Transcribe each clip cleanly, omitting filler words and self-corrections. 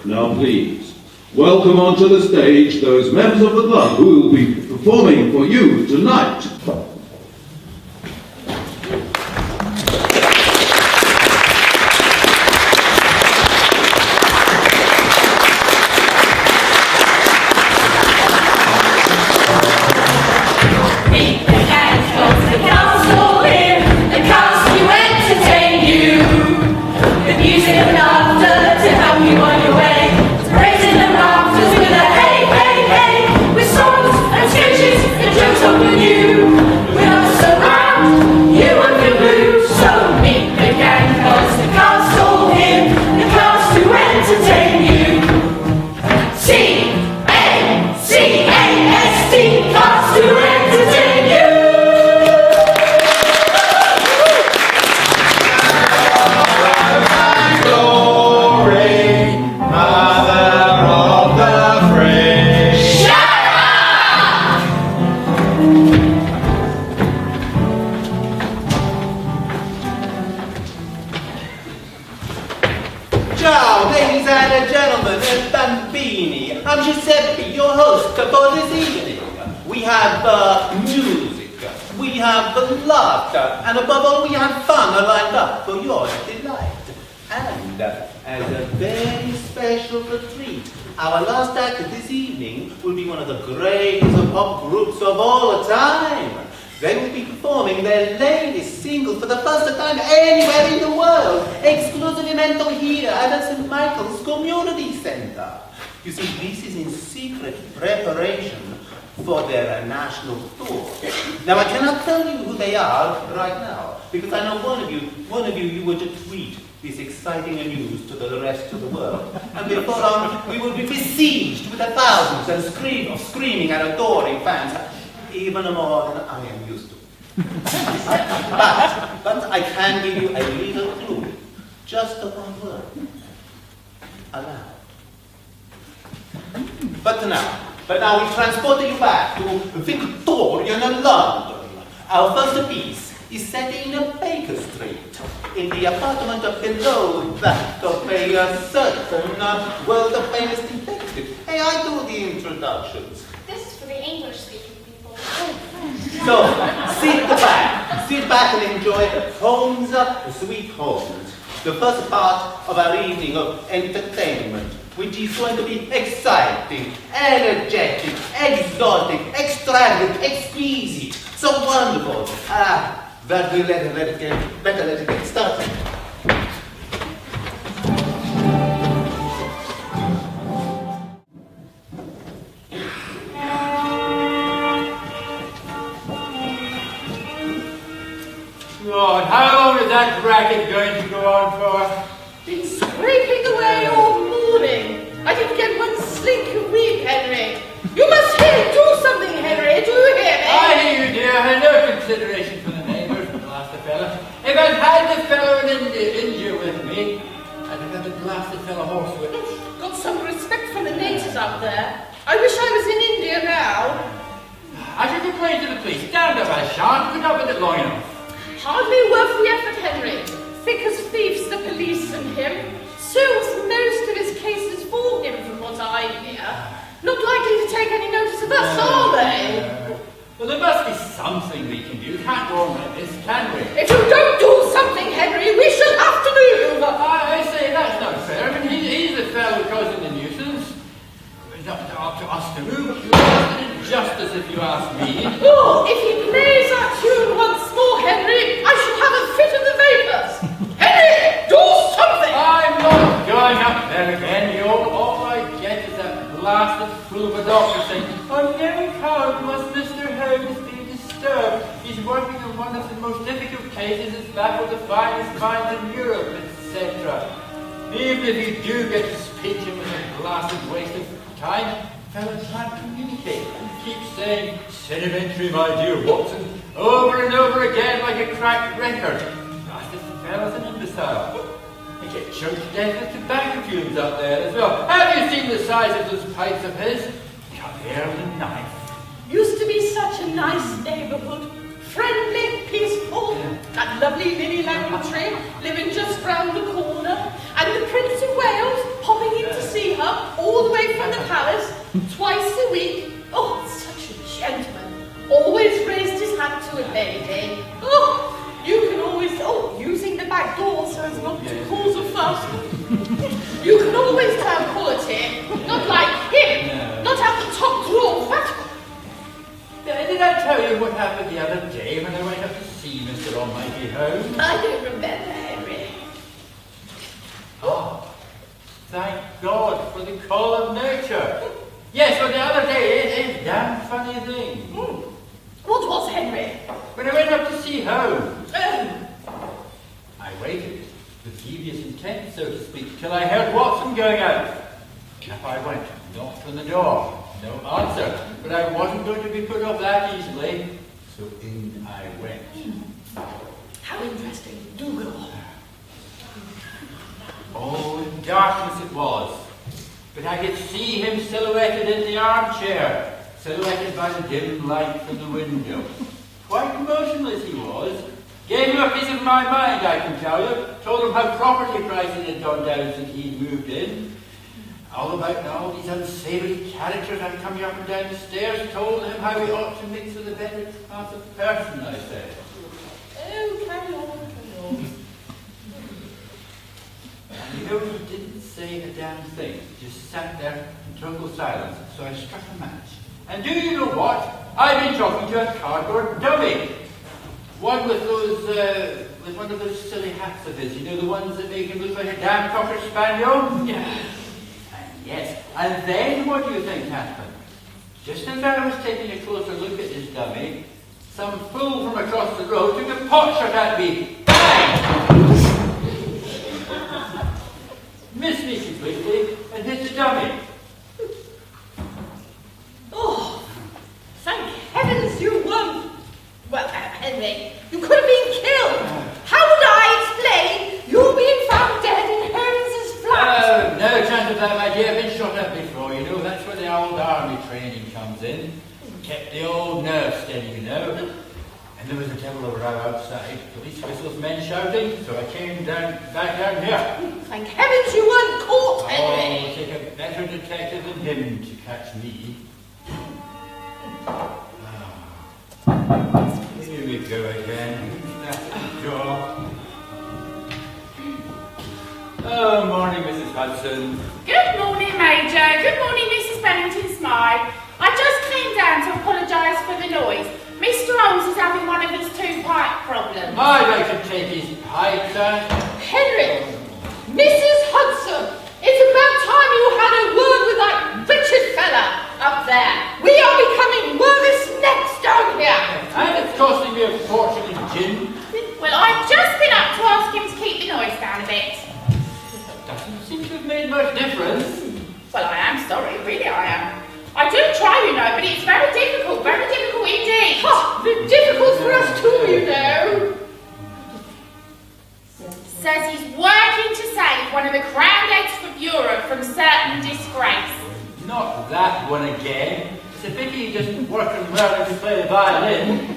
Now please, welcome onto the stage those members of the club who will be performing for you tonight. Ciao, ladies and gentlemen, and bambini. I'm Giuseppe, your host for this evening. We have music, we have laughter, and above all, we have fun lined up for your delight. And as a very special treat, our last act this evening will be one of the greatest pop groups of all time. They will be performing their latest single for the first time anywhere in the world, exclusivamente here at the St. Michael's Community Center. You see, this is in secret preparation for their national tour. Now, I cannot tell you who they are right now, because I know one of you were to tweet this exciting news to the rest of the world. And before long, we will be besieged with thousands of screaming and adoring fans, even more than I am used to. but I can give you a little clue. Just one word. Allow. But now we transport you back to Victorian London. Our first piece is set in Baker Street, in the apartment below that of a certain world-famous detective. Hey, I do the introductions. This is for the English-speaking people. So, sit back and enjoy Holmes, Sweet Holmes, the first part of our evening of entertainment, which is going to be exciting, energetic, exotic, extravagant, exquisite, so wonderful. That we better let it get started. God, how long is that racket going to go on for? Been scraping away all morning. I didn't get one slink a week, Henry. You must do something, Henry. Do you hear me? I hear you, dear. I had no consideration for the neighbours, blasted fella. If I'd had the fellow in India with me, I'd have had the blasted fellow horsewhip. Got some respect for the natives up there. I wish I was in India now. I should complain to the police. Damned if I shan't. Put up with it long enough. Hardly worth the effort, Henry. Thick as thieves, the police and him. Sews most of his cases for him, from what I hear. Not likely to take any notice of us, are they? Well, there must be something we can do. Can't go on like this, can we? If you don't do something, Henry, we shall have to move. I say that's not fair. I mean, he's the fellow causing the nuisance. It's up to us to move. Injustice, if you ask me. Oh, if he plays our tune once more, Henry, I shall have a fit of the vapours. Henry, do something! I'm not going up there again. All I get is that blasted fool of a doctor saying, on no account must Mr. Holmes be disturbed. He's working on one of the most difficult cases that's baffled the finest minds in Europe, etc. Even if you do get to speak to him, it's a blasted waste of time. Fellows can't communicate. Keep saying, sedimentary, my dear Watson, over and over again like a cracked record. Blasted fellow's an imbecile. They get choked to death with tobacco fumes up there as well. Have you seen the size of those pipes of his? Cut there with a knife. Used to be such a nice neighbourhood. Friendly, peaceful. That lovely Lily Langtree living just round the corner. And the Prince of Wales popping in to see her tell you what happened the other day when I went up to see Mr. Almighty Holmes? I don't remember, Henry. Oh, thank God for the call of nature. Yes, well, the other day, it is a damn funny thing. What was, Henry? When I went up to see Holmes, I waited with devious intent, so to speak, till I heard Watson going out. Up I went, knocked on the door. No answer, but I wasn't going to be put off that easily, so in I went. How interesting. Do go. Oh, in darkness it was, but I could see him silhouetted in the armchair, silhouetted by the dim light from the window. Quite motionless he was. Gave him a piece of my mind, I can tell you. Told him how property prices had gone down since he'd moved in. All about all these unsavoury characters I'm coming up and down the stairs. Told him how he ought to mix with a better class of person, I said. Oh, carry on. And you know, he didn't say a damn thing. He just sat there in total silence. So I struck a match. And do you know what? I've been talking to a cardboard dummy. One with those, with one of those silly hats of his. You know, the ones that make him look like a damn cocker spaniel? Yeah. Yes, and then what do you think happened? Just as I was taking a closer look at this dummy, some fool from across the road took a pot shot at me. Bang! Missed me completely and hit the dummy. Oh, thank heavens you weren't. Well, Henry, you could have been killed. How would I explain you being found dead in Holmes's flat? Oh, no chance of that, my dear. I've been shot up before, you know. That's where the old army training comes in. Kept the old nerve steady, you know. And there was a devil of a row outside. Police whistles, men shouting. So I came back down here. Thank heavens you weren't caught, Oh, Henry. it'll take a better detective than him to catch me. Here we go again. That's the job. Oh, morning, Mrs. Hudson. Good morning, Major. Good morning, Mrs. Bennington Smythe. I just came down to apologise for the noise. Mr. Holmes is having one of his two-pipe problems. I'd like to take his pipe, sir. Henry, Mrs. Hudson, it's about time you had a word with that Richard fella up there. We are becoming worthless necks down here. And it's costing me a fortune in gin. Well, I've just been up to ask him to keep the noise down a bit. Doesn't seem to have made much difference. Well, I am sorry, really I am. I do try, you know, but it's very difficult indeed. Ha! Difficult for us too, you know. Says he's working to save one of the crowned heads of Europe from certain disgrace. Not that one again. It's a pity he doesn't work and learn to play the violin.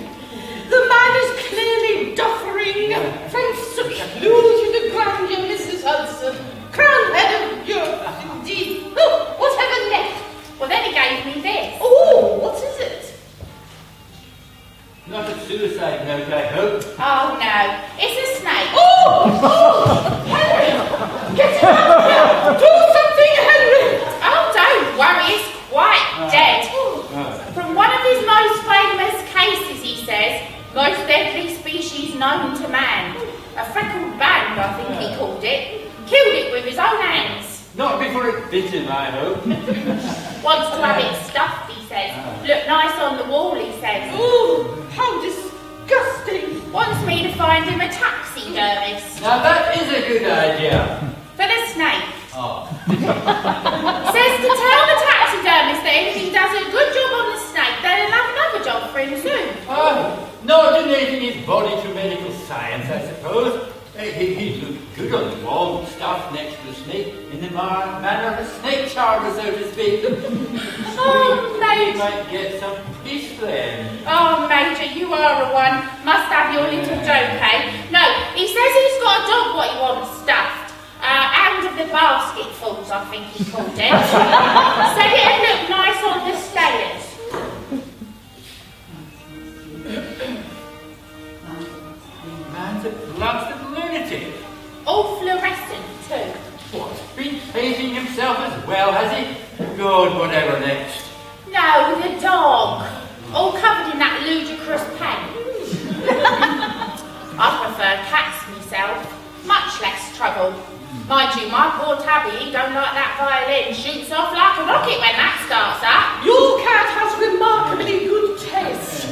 The man is clearly duffering from secluded grandeur, Mrs. Hudson. Crowned head of Europe, indeed. Oh, whatever next? Well, then he gave me this. Oh, what is it? Not a suicide note, I hope. Oh, no. It's a snake. Oh! Henry! Get him out here! Do something, Henry! Oh, don't worry. It's quite dead. From one of his most famous cases, he says, most deadly species known to man. A freckled band, I think he called it. Killed it with his own hands. Not before it bit him, I hope. Wants to have it stuffed, he says. Look nice on the wall, he says. Oh, how disgusting! Wants me to find him a taxidermist. Now that is a good idea. For the snake. Oh. Says to tell the taxidermist that if he does a good job on the snake, then he'll have another job for him soon. Oh, not donating his body to medical science, I suppose. He'd look good on the wall, stuffed next to the snake, in the manner of a snake charmer, so to speak. Oh, He Major. might get some peace then. Oh, Major, you are a one. Must have your little joke, eh? No, he says he's got a dog what he wants stuffed. And of the basketfuls, I think he called it. So it'll look nice on the stairs. Man's a blasted lunatic. All fluorescent, too. What? Been painting himself as well, has he? God, whatever next? No, the dog. all covered in that ludicrous paint. I prefer cats myself, much less trouble. Mind you, my poor Tabby, he don't like that violin, shoots off like a rocket when that starts up. Your cat has remarkably good taste.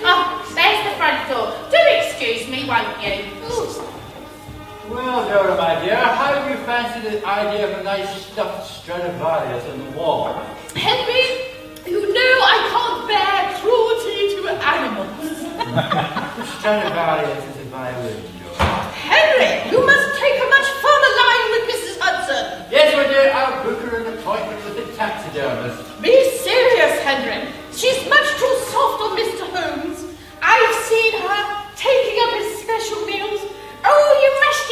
Oh, there's the front door. Do excuse me, won't you? Well, Dora, my dear, how do you fancy the idea of a nice stuffed Stradivarius on the wall? Henry, you know I can't bear cruelty to animals. Stradivarius is a violin, Dora. Henry, you must take a much firmer line with Mrs. Hudson. Yes, my dear, I'll book her an appointment with the taxidermist. Be serious, Henry. She's much too soft on Mr. Holmes. I've seen her taking up his special meals. Oh, you must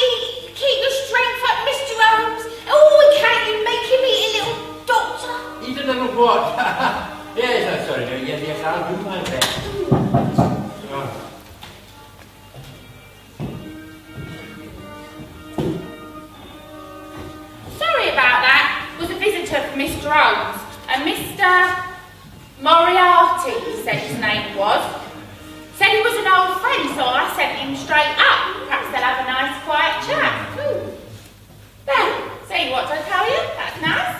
keep your strength up, Mr. Holmes. Oh, can't you make him eat a little doctor? Eat a little what? Yes, I'm sorry, dear. Yes, I'll do my best. Oh. Sorry about that. Was a visitor from Mr. Holmes. And Mr. Moriarty, he said his name was. Said he was an old friend, so I sent him straight up. Perhaps they'll have a nice quiet chat. There, see what I tell you? That's nice.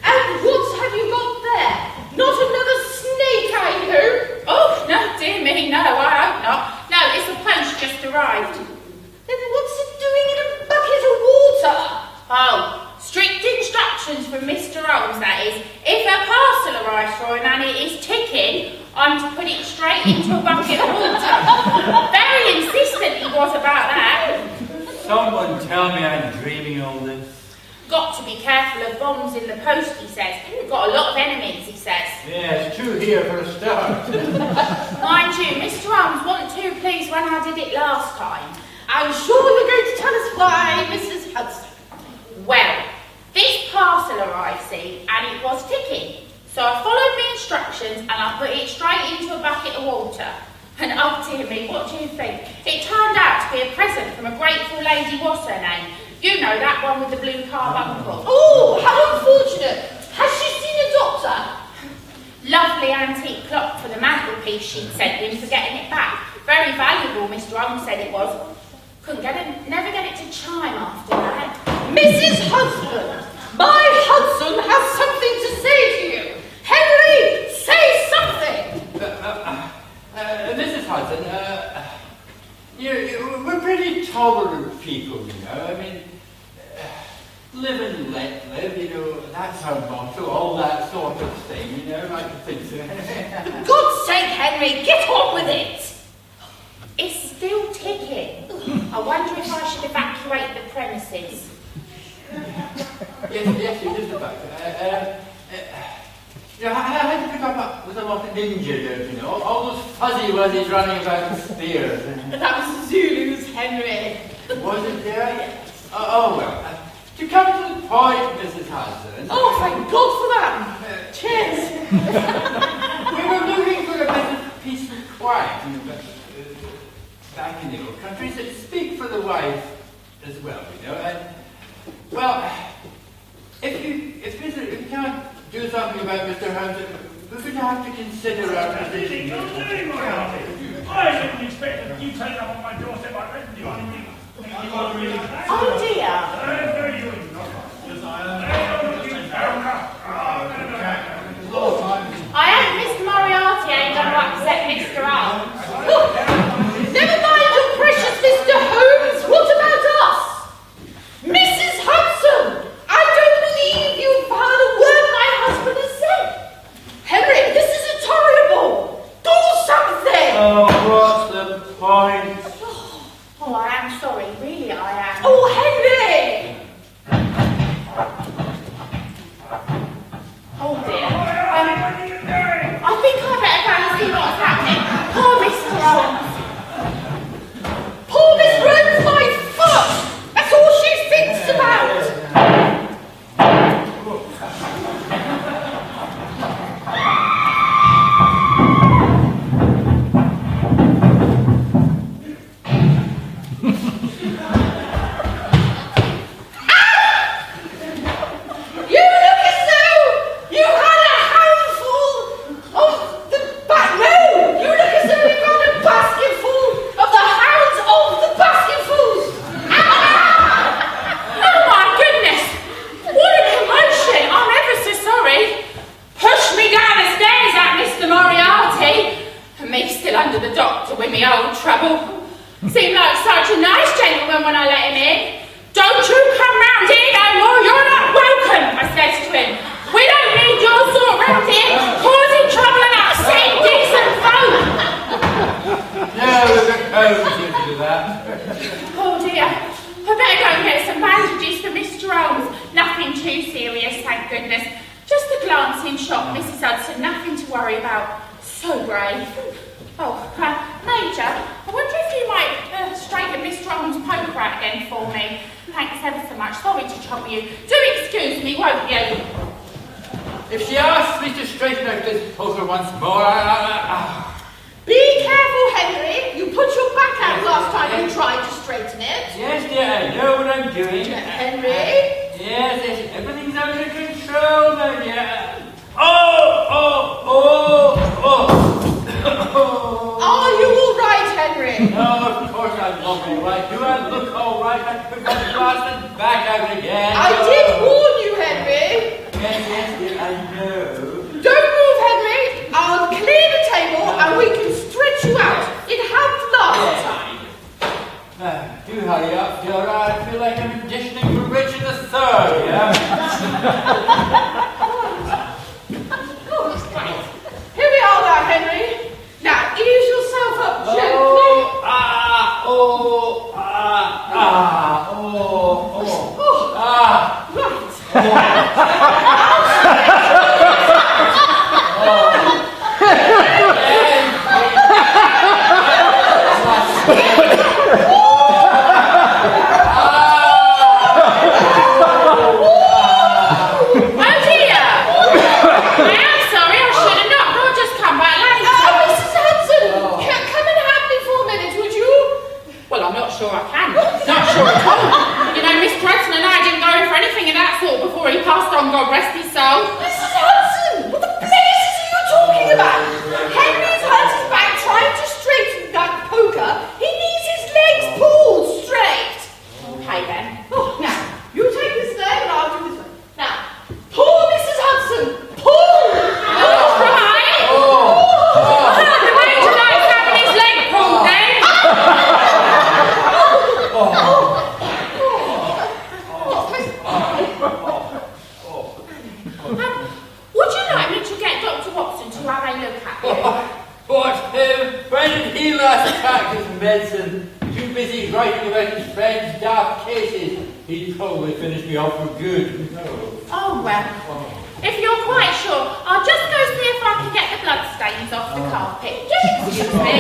And what have you got there? Not another snake, I hope? Oh, no, dear me, no, I hope not. No, it's a post just arrived. Then what's it doing in a bucket of water? Oh, strict instructions from Mr. Holmes, that is. If a parcel arrives for him and it is ticking, I'm to put it straight into a bucket of water. Very insistent he was about that. Someone tell me I'm dreaming all this. Got to be careful of bombs in the post, he says. We've got a lot of enemies, he says. Yes, two here for a start. Mind you, Mr. Holmes wasn't too pleased when I did it last time. I'm sure you're going to tell us why, Mrs. Hudson. Well, this parcel arrived, see, and it was ticking. So I followed the instructions and I put it straight into a bucket of water. And oh dear me, what do you think? It turned out to be a present from a grateful lady, what's her name? You know, that one with the blue carbuncle. Oh, how unfortunate. Has she seen a doctor? Lovely antique clock for the mantelpiece she'd sent him for getting it back. Very valuable, Mr. Holmes said it was. Never get it to chime after that. Mrs. Hudson, my Hudson has something to say to you. Henry, say something. Mrs. Hudson, we're pretty tolerant people, you know. I mean, live and let live, you know, that's our motto, all that sort of thing, you know, I think so. For God's sake, Henry, get on with it. It's still ticking. I wonder if I should evacuate the premises. Yes, it is about that. You know, I had to pick up with a lot of ninja, don't you know? All those fuzzy wuzzies running about with spears. That was Zulu's, Henry. Was it there? Yes. Oh, well. To come to the point, Mrs. Hudson. Oh, thank God for that. Cheers. We were looking for a bit of peace and quiet back in the old countries that speak for the wife as well, you know. And, well, if you can't do something about Mr. Holmes, we're going to have to consider our position. I didn't expect you turning up on my doorstep like that. Do you want anything? Oh dear. I hope Mr. Moriarty ain't going to upset Mr. Holmes. Never mind your precious Mr. Holmes. What about us? Mrs. Hudson, I don't believe you've heard a word my husband has said. Henry, this is intolerable. Do something. Oh, what's the point? Oh, I am sorry. Really, I am. Oh, Henry, brave. Oh, Major, I wonder if you might straighten Miss Drummond's poker out again for me. Thanks ever so much. Sorry to trouble you. Do excuse me, won't you? If she asks me to straighten out this poker once more, Be careful, Henry. You put your back out last time you tried to straighten it. Yes, dear, I know what I'm doing. Henry? Yes, everything's under control, my dear. Are you all right, Henry? No, of course I'm not all right. Do I look all right? I put my blasted back out again. I did warn you, Henry. Yes, dear, I know. Don't move, Henry. I'll clear the table and we can stretch you out. It helped last time. Do hurry up, Fiona. I feel like I'm auditioning for Richard III, yeah? Here we are now, Henry. Now, ease yourself up gently. Sure I can. Not sure at all. You know, Miss Hudson and I didn't go in for anything of that sort before he passed on, God rest his soul. Mrs. Hudson, what the blazes are you talking about? Henry's hurt his back trying to straighten that poker. He needs his legs pulled straight. Okay then. Oh, now, you take this leg and I'll do this one. Now, pull, Mrs. Hudson, pull! Right? The way to like having his leg pulled then. Would you like me to get Dr. Watson to have a look at you? What? When did he last practice medicine? Too busy writing about his friend's dark cases. He'd probably finish me off for good. Oh, well. If you're quite sure, I'll just go see if I can get the blood stains off the carpet. Just excuse me.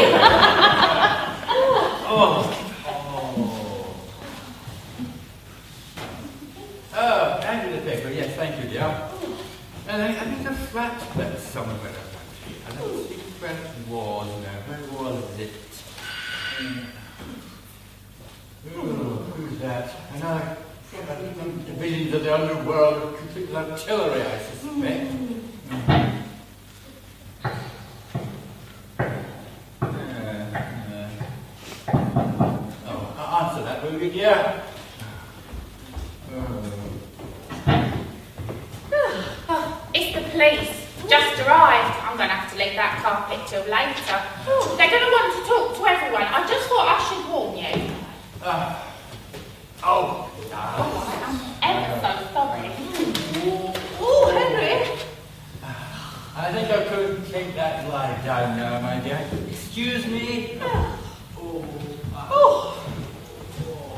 And the paper, yes, thank you, dear. And I think the flat bed somewhere around here. I don't see where it was now. Where was it? Who's that? And I think the divisions of the underworld are complete with artillery, I suspect. Answer that, will you, dear? It's the police. Just arrived. I'm going to have to leave that carpet till later. They're going to want to talk to everyone. I just thought I should warn you. I'm ever so sorry. Oh, Henry. I think I could take that lie down now, my dear. Excuse me.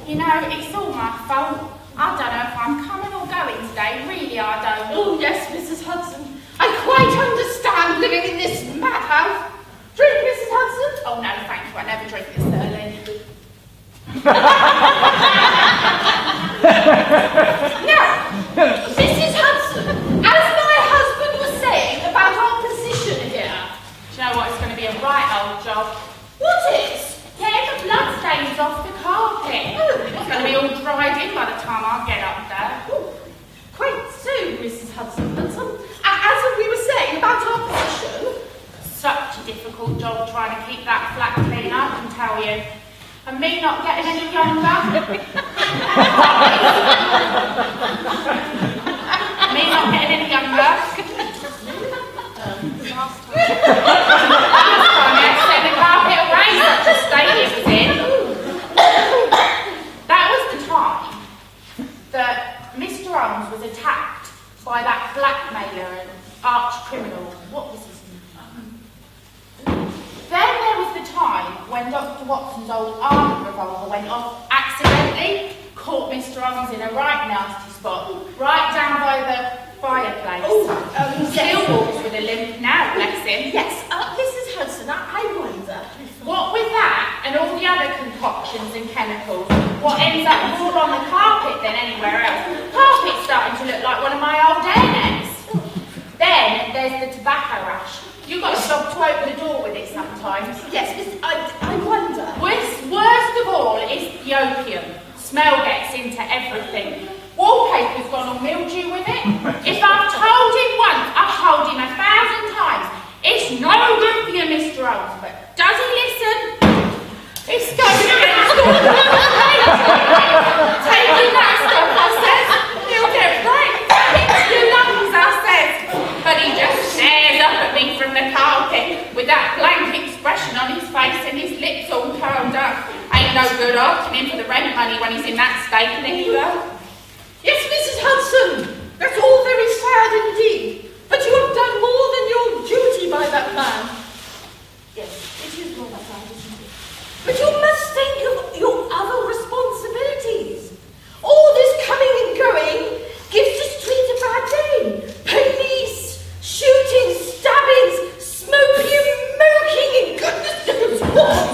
You know, it's all my fault. I don't know if I'm coming or going today. Really, I don't. Oh, yes, Mrs. Hudson. I quite understand living in this madhouse. Drink, Mrs. Hudson? Oh, no, thank you. I never drink this early. Now, Mrs. Hudson, as my husband was saying about our position here. Do you know what? It's going to be a right old job. What is? Getting the blood stains off the carpet. It's going to be all dried in by the time I get up there. Oh, quite soon, Mrs. Hudson. But as we were saying about our position. Such a difficult job trying to keep that flat clean, I can tell you. And me not getting any younger. Me not getting any younger. Last time I set the carpet away, such a state it was in. That was the time that Mr. Holmes was attacked by that blackmailer and arch criminal. What was his name? Then there was the time when Dr. Watson's old army revolver went off accidentally, caught Mr. Holmes in a right nasty spot, right down by the fireplace. Still walks with a limp now, bless him. Yes, Mrs. Hudson, I wonder. What with that and all the other concoctions and chemicals, what ends up more on the carpet than anywhere else? Carpet's starting to look like one of my old hairnets. Then there's the tobacco ash. You've got to stop to open the door with it sometimes. Yes, I wonder. Worst of all is the opium. Smell gets into everything. Wallpaper's gone all mildew with it. If I've told him once, I've told him 1,000 times. It's no good for you, Mr. Holmes, but does he listen? It's going against all the taking that stuff, I says. He'll get right back into your lungs, I says. But he just stares up at me from the carpet with that blank expression on his face and his lips all curled up. Ain't no good asking him for the rent money when he's in that state either. Yes, Mrs. Hudson, that's all very sad indeed. But you have done more than your duty by that man. Yes, it is more than that, isn't it? But you must think of your other responsibilities. All this coming and going gives the street a bad name. Police, shooting, stabbings, smoking, moking, and goodness knows what.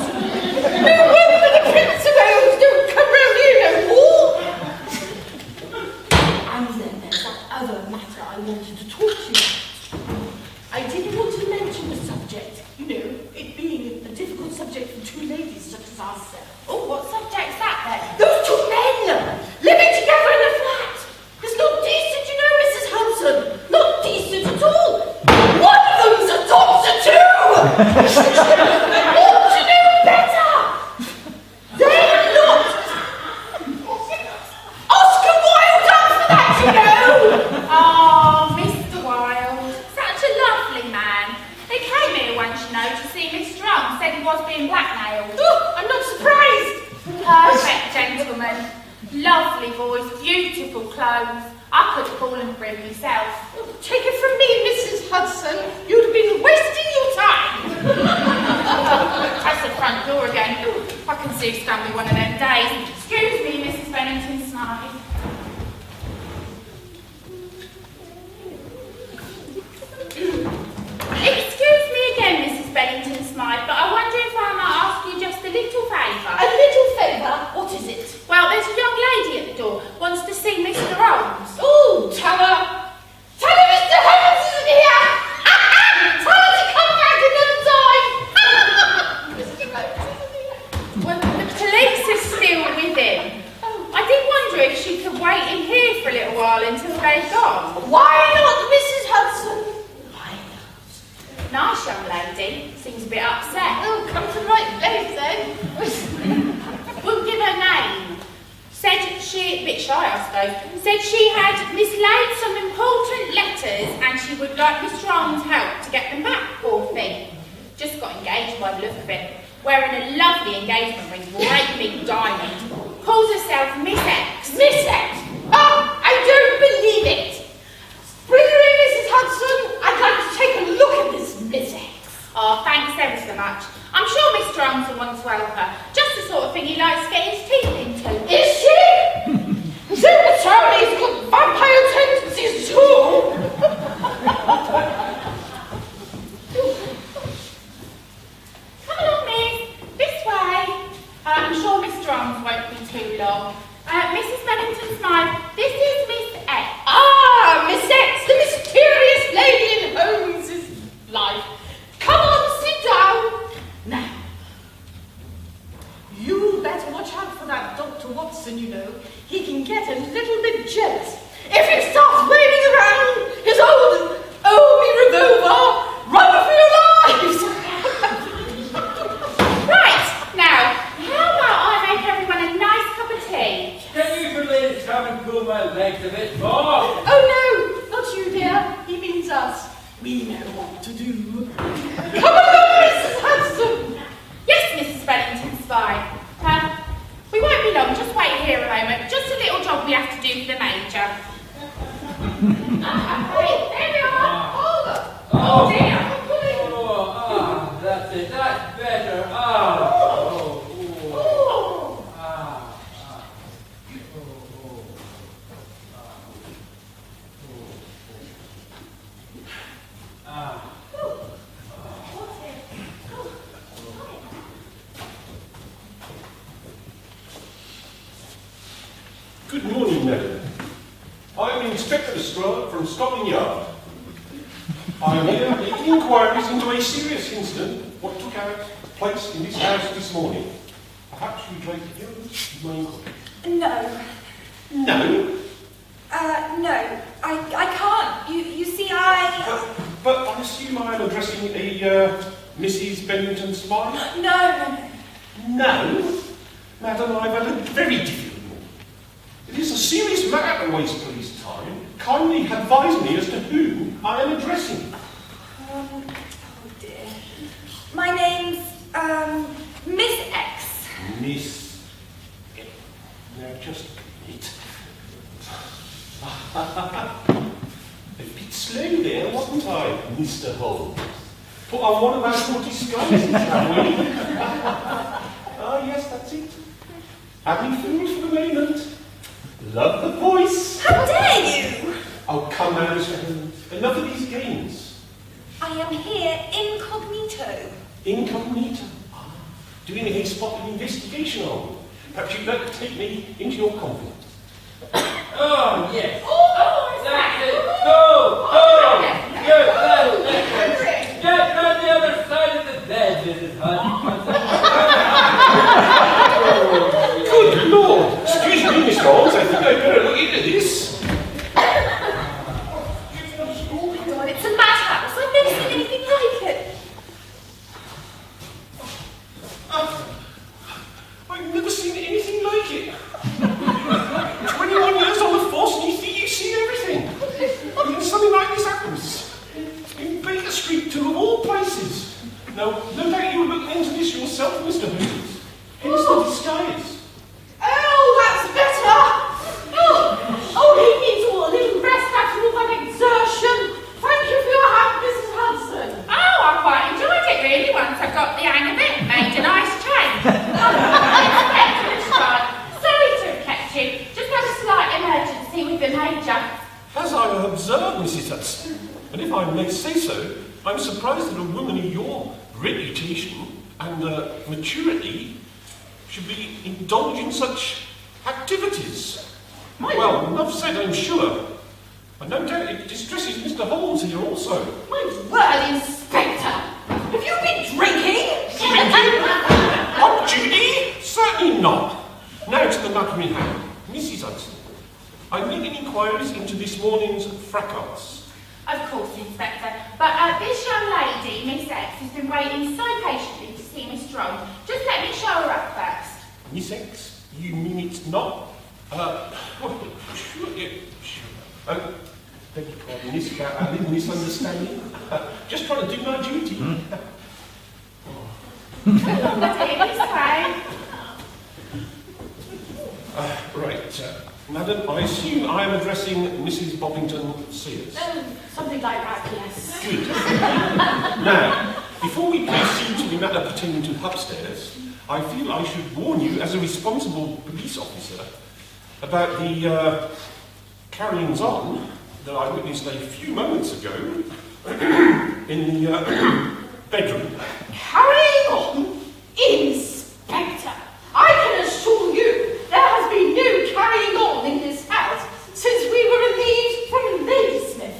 No wonder the Prince of Wales don't come round here no more. And then there's that other matter I wanted to talk to you about. I didn't want to mention the subject, you know, it being a difficult subject for two ladies such as ourselves. Oh, what subject's that then? Those two men living together in a flat. It's not decent, you know, Mrs. Hudson. Not decent at all. One of them's a doctor too. Ought to know better. They're not. Oscar Wilde after that, you know. Oh, Mr. Wilde, such a lovely man. They came here once, you know, to see Miss Strong. Said he was being blackmailed. Oh, I'm not surprised. Perfect gentleman. Lovely voice, beautiful clothes. I could have fallen for him myself. Take it from me, Mrs. Hudson. You'd have been wasting your time. That's the front door again. I can see it's going to be one of them days. Excuse me, Mrs. Bennington Smythe. Excuse me again, Mrs. Bennington Smythe, but I wonder if I might ask you just a little favour. A little favour? What is it? Well, there's a young lady at the door, wants to see Mr. Holmes. Oh, tell her. Tell her Mr. Holmes isn't here. Tell her to come back another time. Mr. Holmes isn't here. Well, the police are still with him. I did wonder if she could wait in here for a little while until they've gone. Why not, Mrs. Hudson? Why not? Nice young lady. Seems a bit upset. Oh, come to the right place then. Wouldn't give her name. Said she, a bit shy I suppose, said she had mislaid some important letters and she would like Mr. Holmes' help to get them back, poor thing. Just got engaged by the look of it. Wearing a lovely engagement ring, great big diamond. Calls herself Miss X. Miss X? Oh, I don't believe it. Bring her in, Mrs. Hudson. I'd like to take a look at this Miss X. Oh, thanks ever so much. I'm sure Mr. Holmes will want to help her. Just the sort of thing he likes to get his teeth into. Is she? So Charlie's got vampire tendencies too. Come along, miss. This way. I'm sure Mr. Holmes won't be too long. Mrs. Bennington Smythe, this is Miss X. Ah, Miss X, the mysterious lady in Holmes's life. Come on, sit down. Now, you better watch out for that Dr. Watson, you know. He can get a little bit jealous. If he starts waving around his old Omi revolver, run for your lives. Right, now, how about I make everyone a nice cup of tea? Can you please come and cool my legs a bit more? Oh no, not you, dear. He means us. We know what to do. Come along, Mrs. Hudson. Yes, Mrs. Bennington Smythe. We won't be long, just wait here a moment. Just a little job we have to do for the Major. Hey, there we are. Oh dear. That's it. That's better. I'm Inspector Lestrade from Scotland Yard. I am here making inquiries into a serious incident what took place in this house this morning. Perhaps you'd like to hear my inquiry. No. No? No. I can't. You see, I... But I assume I am addressing a Mrs. Bemerton Players? No. No? Madam, I've had a very difficult morning. It is a serious matter to waste police time. Kindly advise me as to whom I am addressing. Oh dear. My name's, Miss X. Miss... Now, just a minute. A bit slow there, wasn't I, Mr. Holmes? Put on one of our 40 disguises, shall we? Ah, yes, that's it. Happy food for the moment. Love the voice. How dare you? Oh, come now, Mr. Holmes. Enough of these games. I am here incognito. Incognito. Ah, doing a spot of investigation on. Perhaps you'd like to take me into your confidence. Oh, yes. Oh, That's it. Go! Get on the other side of the bed, Mrs. Hudson. Good Lord! Excuse me, Miss Holmes, I think I'd better look into this. Oh my God, it's a madhouse. I've never seen anything like it. I've never seen anything like it. 21 years on the force and you think you see everything. I mean, something like this happens. In Baker Street, too, of all places. No doubt you were looking into this yourself, Mr. Holmes. Hence the disguise. Oh, that's better! Oh, he needs all a little rest after all that exertion. Thank you for your help, Mrs. Hudson. Oh, I quite enjoyed it really once I got the hang of it. Made a nice change. Inspector Lestrade, sorry to have kept you. Just had a slight emergency with the Major. As I observed, Mrs. Hudson, and if I may say so, I'm surprised that a woman of your reputation and maturity should be indulging in such activities. Well, enough said, I'm sure. And no doubt it distresses Mr. Holmes here also. My word, Inspector! Have you been drinking? Drinking? On duty? Certainly not. Now to the matter in hand. Mrs. Hudson, I'm making inquiries into this morning's fracas. Of course, Inspector. But this young lady, Miss X, has been waiting so patiently to see Miss Strong. Just let me show her up first. Miss X? You mean it's not? Sure, yeah, sure. Beg your pardon, Miss Cat, a little misunderstanding. Just trying to do my duty. Come on, my dear, this way. Right, madam, I assume I am addressing Mrs. Boppington Sears. Something like that, yes. Good. Now, before we proceed to the matter pertaining to upstairs, I feel I should warn you, as a responsible police officer, about the carryings on that I witnessed a few moments ago in the bedroom. Carrying on? Inspector, I can assure you there has been no carrying on in this house since we were relieved from Ladysmith.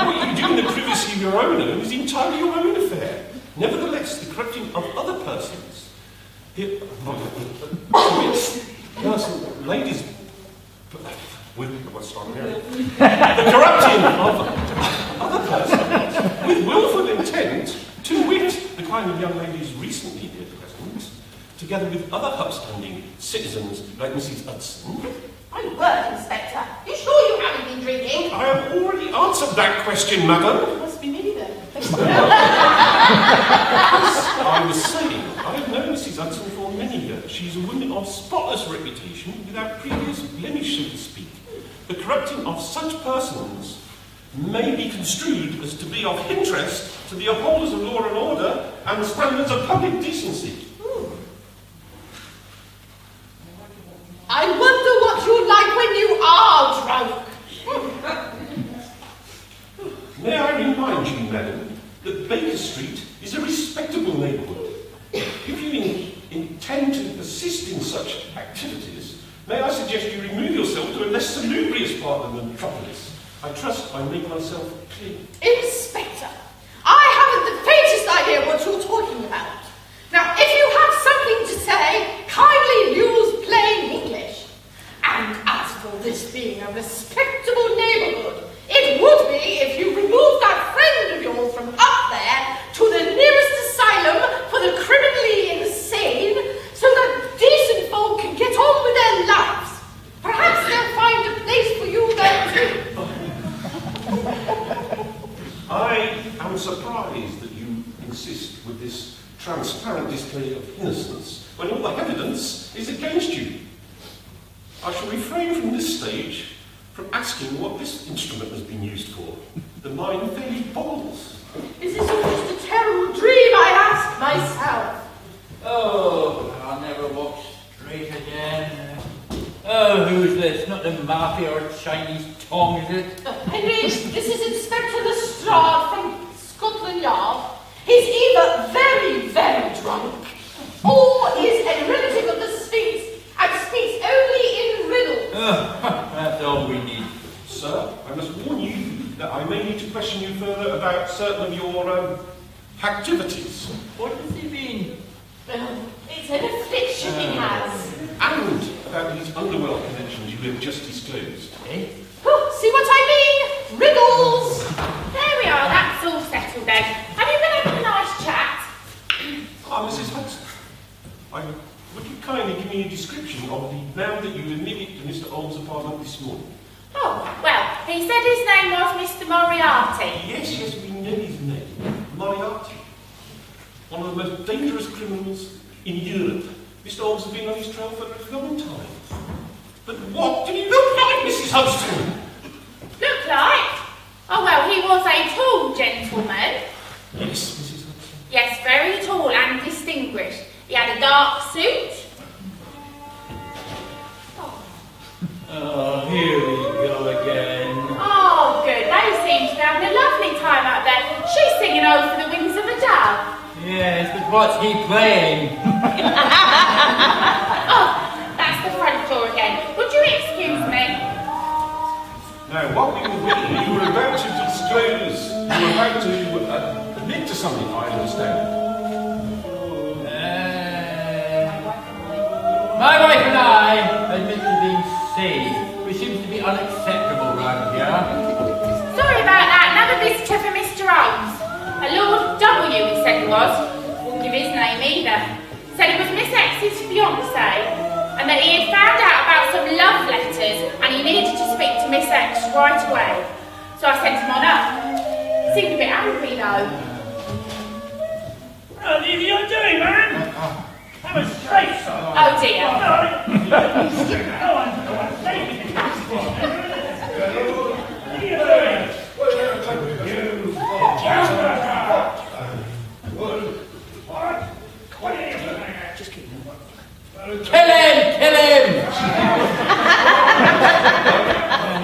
What you do in the privacy of your own home is entirely your own affair. Nevertheless, the corrupting of other persons, ladies, the corrupting of other persons with willful intent, to wit, the kind of young ladies recently here present, together with other upstanding citizens like Mrs. Hudson. My word, Inspector, you sure you haven't been drinking? I have already answered that question, madam. Must be me then. As I was saying, I have known Mrs. Hudson for many years. She is a woman of spotless reputation, without previous blemish, so to speak. The corrupting of such persons may be construed as to be of interest to the upholders of law and order and standards of public decency. I wonder what you're like when you are drunk. May I remind you, madam, that Baker Street is a respectable neighbourhood. If you intend to assist in such activities, may I suggest you remove yourself to a less salubrious part of the metropolis. I trust I make myself clear. Inspector, I haven't the faintest idea what you're talking about. Now, if you have something to say, kindly use plain English. And as for this being a respectable neighborhood, it would be if you removed that friend of yours from up there to the nearest asylum for the criminally insane, so that decent folk can get on with their lives. Perhaps they'll find a place for you there too. I am surprised that you insist with this transparent display of innocence when all the evidence is against you. I shall refrain from this stage from asking what this instrument has been used for. The mind fairly boggles. Is this all just a terrible dream, I ask myself? Oh, I'll never walk straight again. Oh, who's this? Not the mafia or Chinese Tong, is it? Henry, this is Inspector Lestrade from Scotland Yard. He's either very, very drunk, or is a relative of the Sphinx and speaks only in riddles. That's all we need. Sir, I must warn you that I may need to question you further about certain of your activities. What does he mean? It's an affliction he has. And about these underworld connections you have just disclosed. Eh? Oh, see what I mean? Riddles! There we are, that's all settled then. Have you been having a nice chat? Mrs. Hudson, would you kindly give me a description of the man that you admitted to Mr. Old's apartment this morning? Oh, well, he said his name was Mr. Moriarty. Yes, we know his name. Moriarty. One of the most dangerous criminals in Europe. Mr. Old's has been on his trail for a long time. But what did he look like, Mrs. Hudson? Look like? Oh, well, he was a tall gentleman. Yes, Mrs. Hudson. Yes, very tall and distinguished. He had a dark suit. Oh, here we go again. Oh, good. They seem to be having a lovely time out there. She's singing over the wings of a dove. Yes, but what's he playing? Oh, that's the front door again. Would you excuse me? Now, what we were reading, you were about to disclose, you were about to admit to something, I understand. My wife and I admit to being saved, which seems to be unacceptable around here. Sorry about that. Another visitor for Mr. Holmes. A Lord W, he said he was. Wouldn't give his name either. Said he was Miss X's fiancé, and that he had found out about some love letters, and he needed to speak to Miss X right away. So I sent him on up. Seemed a bit angry though. What are you doing, man? I'm a straight, son. Oh dear. No one's saving you. What are you doing? What? What are you doing? Just keep moving. Kill him!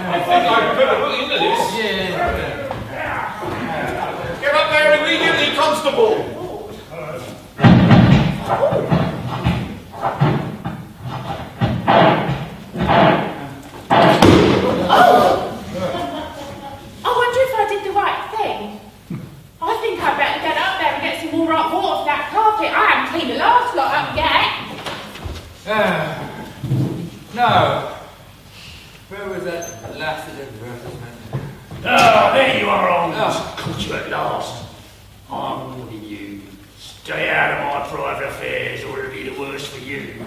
I think I'd better look into this. Yeah. Get up there immediately, Constable! I wonder if I did the right thing. I think I'd better get up there and get some more hot water off that carpet. I haven't cleaned the last lot up yet. No. Where was that last advertisement? Oh, there you are, Holmes. Oh. Caught you at last. I'm warning you. Stay out of my private affairs or it'll be the worse for you.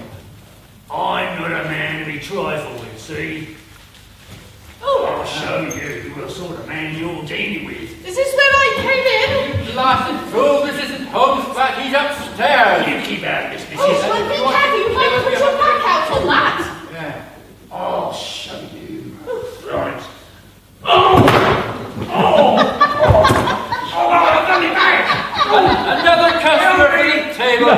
I'm not a man to be trifled with, see? I'll show you what sort of man you're dealing with. Is this where I came in? You blasted fool, this isn't Holmes' flat, he's upstairs. You keep out of this, Mrs. Oh, well, be careful, you might put your back out on that. Yeah. I'll show you. Right. Oh! I've done it back! Another customer for the table.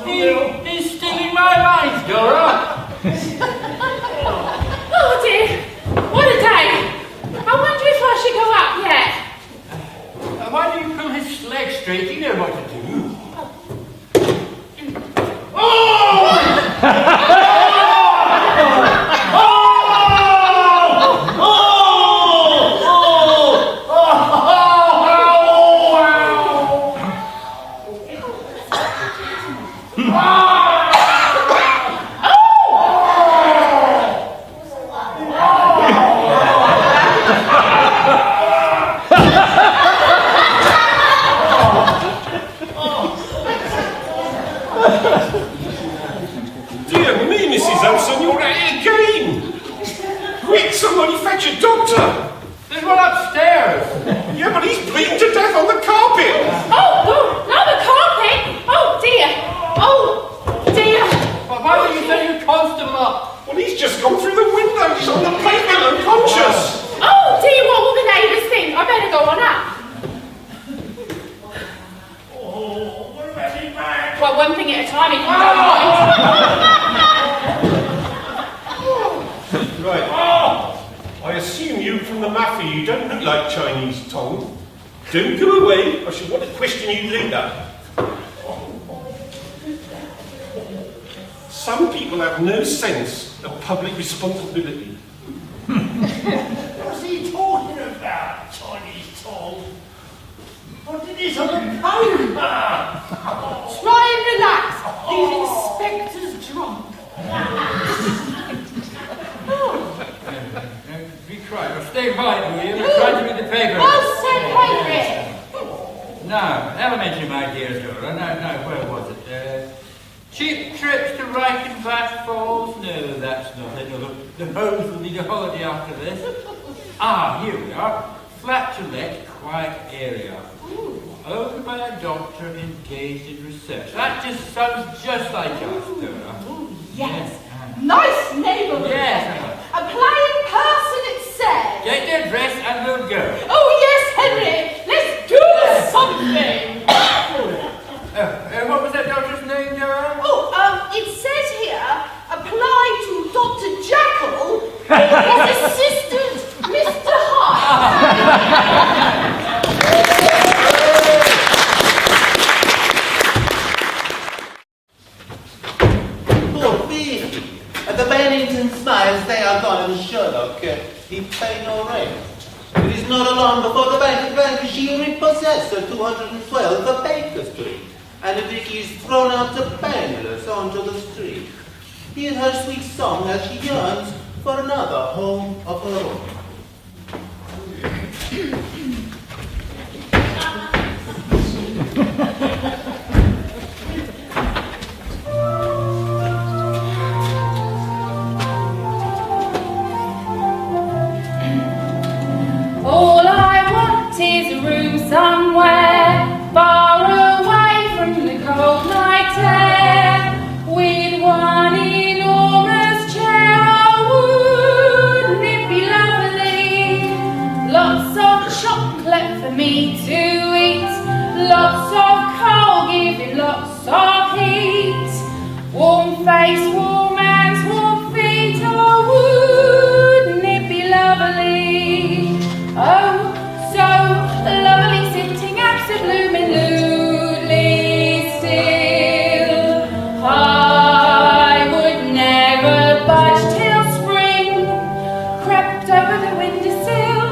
He's stealing my lines, Dora. Oh dear, what a day. I wonder if I should go up yet. Why do you pull his leg straight? You know what to do. Dear me, Mrs. Hudson, you're at it again! Quick, somebody fetch a doctor! There's one upstairs. Yeah, but he's bleeding to death on the carpet! Oh, not the carpet. Oh dear. Oh dear. Well, why don't you send your constable up? Well, he's just gone through the window. He's on the pavement unconscious. Oh dear, what will the neighbours think? I better go on up. Oh, what about him, man? Well, one thing at a time, if you don't mind. Right. I assume you from the mafia. You don't look like Chinese Tom. Don't go away. I shall want to question you later. Some people have no sense of public responsibility. What's he talking about, Chinese Tom? What did this on the paper? Try and relax. The inspector's drunk. Be quiet, or stay quiet, will you? We're trying to read the paper. Oh, St. Henry. Now, elementary, my dear Dora. Now, where was it? Cheap trips to Reichenbach Falls? No, that's not it. No, the homes will need a holiday after this. Ah, here we are. Flat to let, quiet area. Owned by a doctor engaged in research. That just sounds just like us, Dora. Yes. Nice neighbourhood. Yes. A playing person, it says. Get your dress and we'll go. Oh, yes, Henry. Let's do something. What was that doctor's name, Dora? Oh, it says here, apply to Dr. Jackal, his assistant, Mr. Hyde. Poor Beanie. The Bennington Smiles, they are gone, and Sherlock, he paid no rent. It is not long before the Bank of Lancashire repossessed her 212 Baker Street, and Vicky is thrown out to penniless onto the street. Hear her sweet song as she yearns for another home of her own. All I want is a room somewhere far away from the cold night air, with one enormous chair. Oh, wouldn't it be lovely? Lots of chocolate for me to eat, lots of coal giving lots of heat, warm face, warm hands, warm feet. Oh, wouldn't it be lovely? Oh, so lovely, sitting absolutely still. I would never budge till spring crept over the windowsill.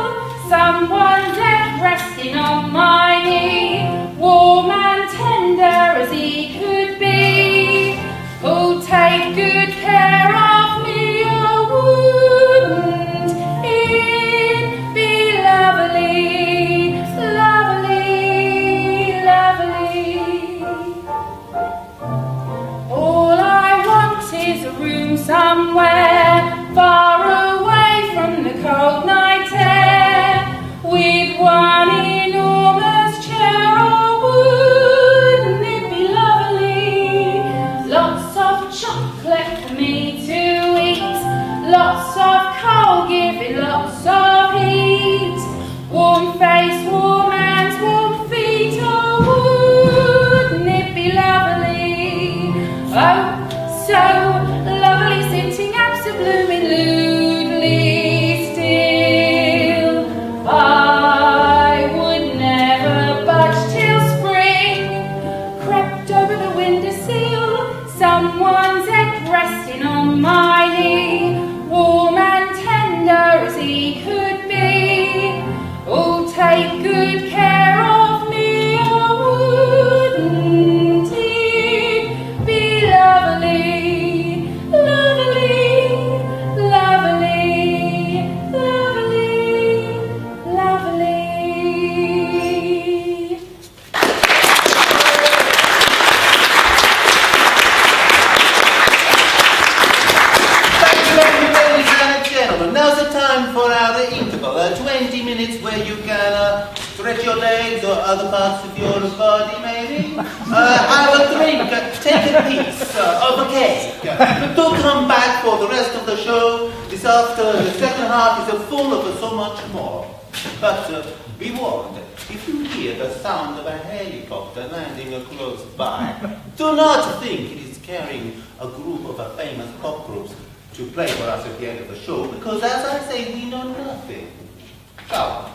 Someone dead resting on my knee, warm and tender as he could be. Oh, take good stretch your legs or other parts of your body, maybe. Have a drink, take a piece of a cake. Do come back for the rest of the show. This after the second half is full of so much more. But be warned, if you hear the sound of a helicopter landing close by, do not think it is carrying a group of famous pop groups to play for us at the end of the show, because as I say, we know nothing. Ciao.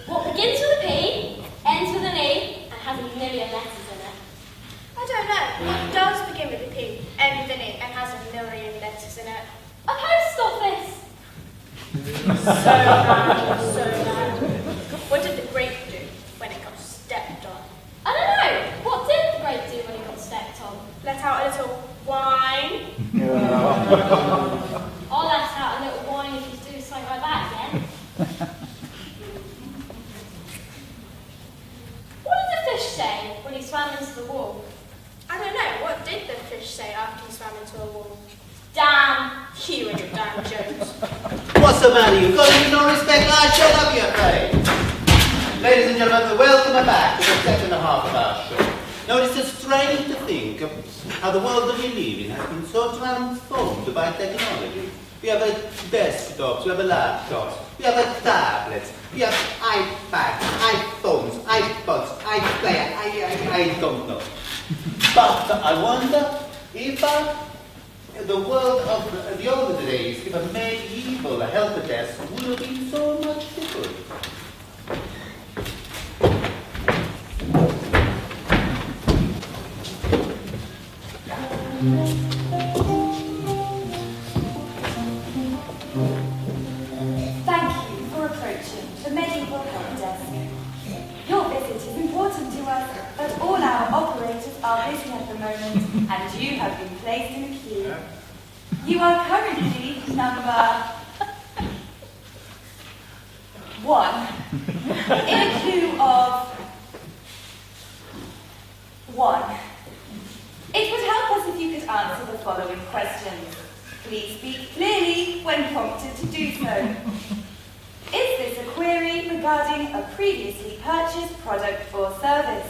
What begins with a P, ends with an E, and has a million letters in it? I don't know. What does begin with a P, end with an E, and has a million letters in it? A post office! So bad, so bad. What did the grape do when it got stepped on? I don't know. What did the grape do when it got stepped on? Let out a little wine. I'll let out a little wine if you do something like that again. What did the fish say when he swam into the wall? I don't know. What did the fish say after he swam into a wall? Damn! You and your damn jokes. What's the matter? You've got any no respect? Shut up, you afraid. Ladies and gentlemen, welcome back to the second half of our show. Now, it is strange to think of how the world that we live in has been so transformed by technology. We have desktops, we have laptops, we have tablets, we have iPads, iPhones, iPods, iPlayer, I don't know. But I wonder if the world of the older days, if a medieval help desk would have been so much different. Thank you for approaching the medieval help desk. Your visit is important to us, but all our operators are busy at the moment, and you have been placed in a queue. You are currently number 1 in a queue of 1. It would help us if you could answer the following questions. Please speak clearly when prompted to do so. Is this a query regarding a previously purchased product or service?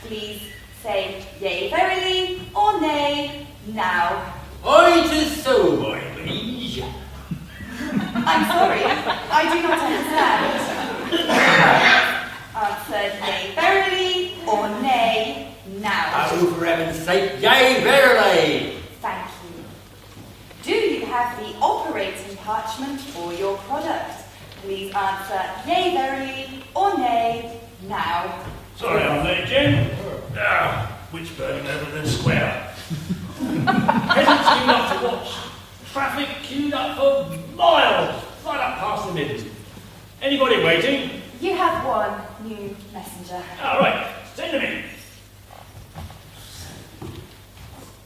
Please say yea verily or nay now. It is so, my liege. I'm sorry, I do not understand. Answer yea verily or nay now. Oh, for heaven's sake, yea, verily. Thank you. Do you have the operating parchment for your product? Please answer yea verily or nay now. Sorry, I'm late, Jim. Which burning over the square? Peasants queued up to watch. Traffic queued up for miles, right up past the mids. Anybody waiting? You have one new messenger. All right, send him in.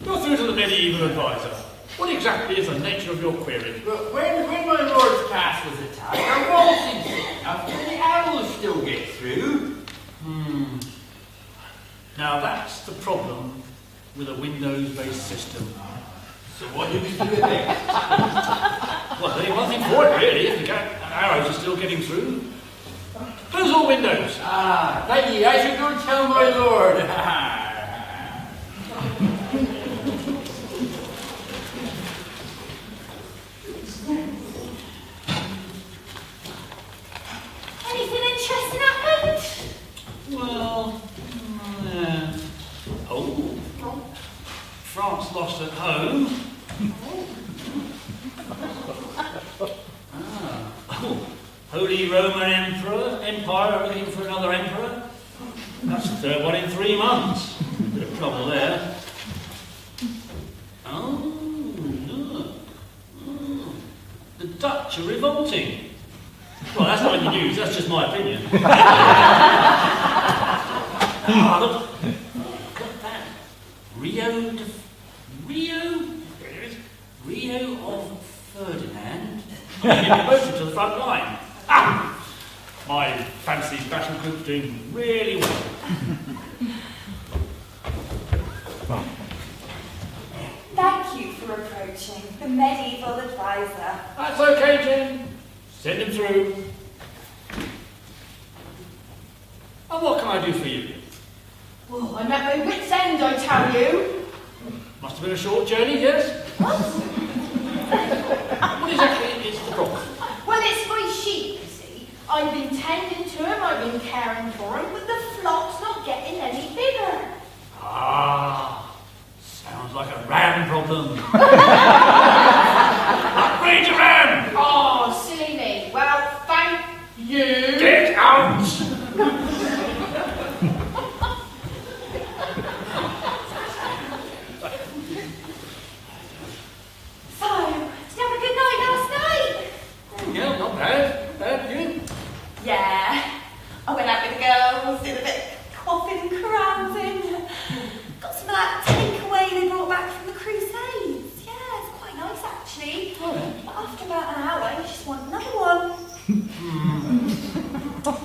Go through to the medieval advisor. What exactly is the nature of your query? But when my lord's cash was attacked, I was sick enough that the owls still get through. Now that's the problem with a Windows-based system. So what do we do with it? Well, there ain't nothing for it really if the arrows are still getting through. Close all windows. Thank you. I should go tell my lord. Anything interesting happened? Well, France lost at home. Holy Roman Empire looking for another emperor. That's the third one in 3 months. Bit of trouble there. The Dutch are revolting. Well, that's not in the news, that's just my opinion. Look at that. Rio of Ferdinand. Getting promoted to the front line. My I fancy battle group's doing really well. Thank you for approaching the medieval advisor. That's okay, Jim. Send him through. And what can I do for you? Oh, I'm at my wit's end, I tell you. Must have been a short journey, yes? What? What exactly is the problem? Well, it's my sheep, you see. I've been tending to them, I've been caring for them, but the flock's not getting any bigger. Ah, sounds like a ram problem. Upgrade your ram! Oh, silly me. Well, thank you. Get out! So, did you have a good night last night? Yeah, not bad. Bad, you? Yeah. I went out with the girls, did a bit of coughing and carousing. Got some of that takeaway they brought back from the Crusades. Yeah, it's quite nice actually. Oh, yeah. But after about an hour, you just want another one.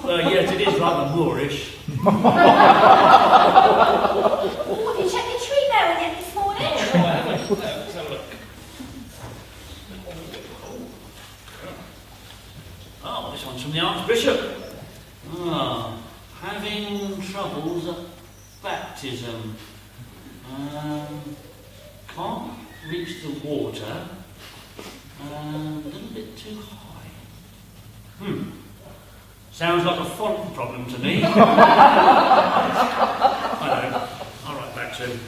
Yes, it is rather Moorish. Oh, have you checked your tree bell yet this morning? Let's have a look. Oh, this one's from the Archbishop. Ah, having troubles at baptism. Can't reach the water. A little bit too high. Sounds like a font problem to me. I know. I'll write back to him.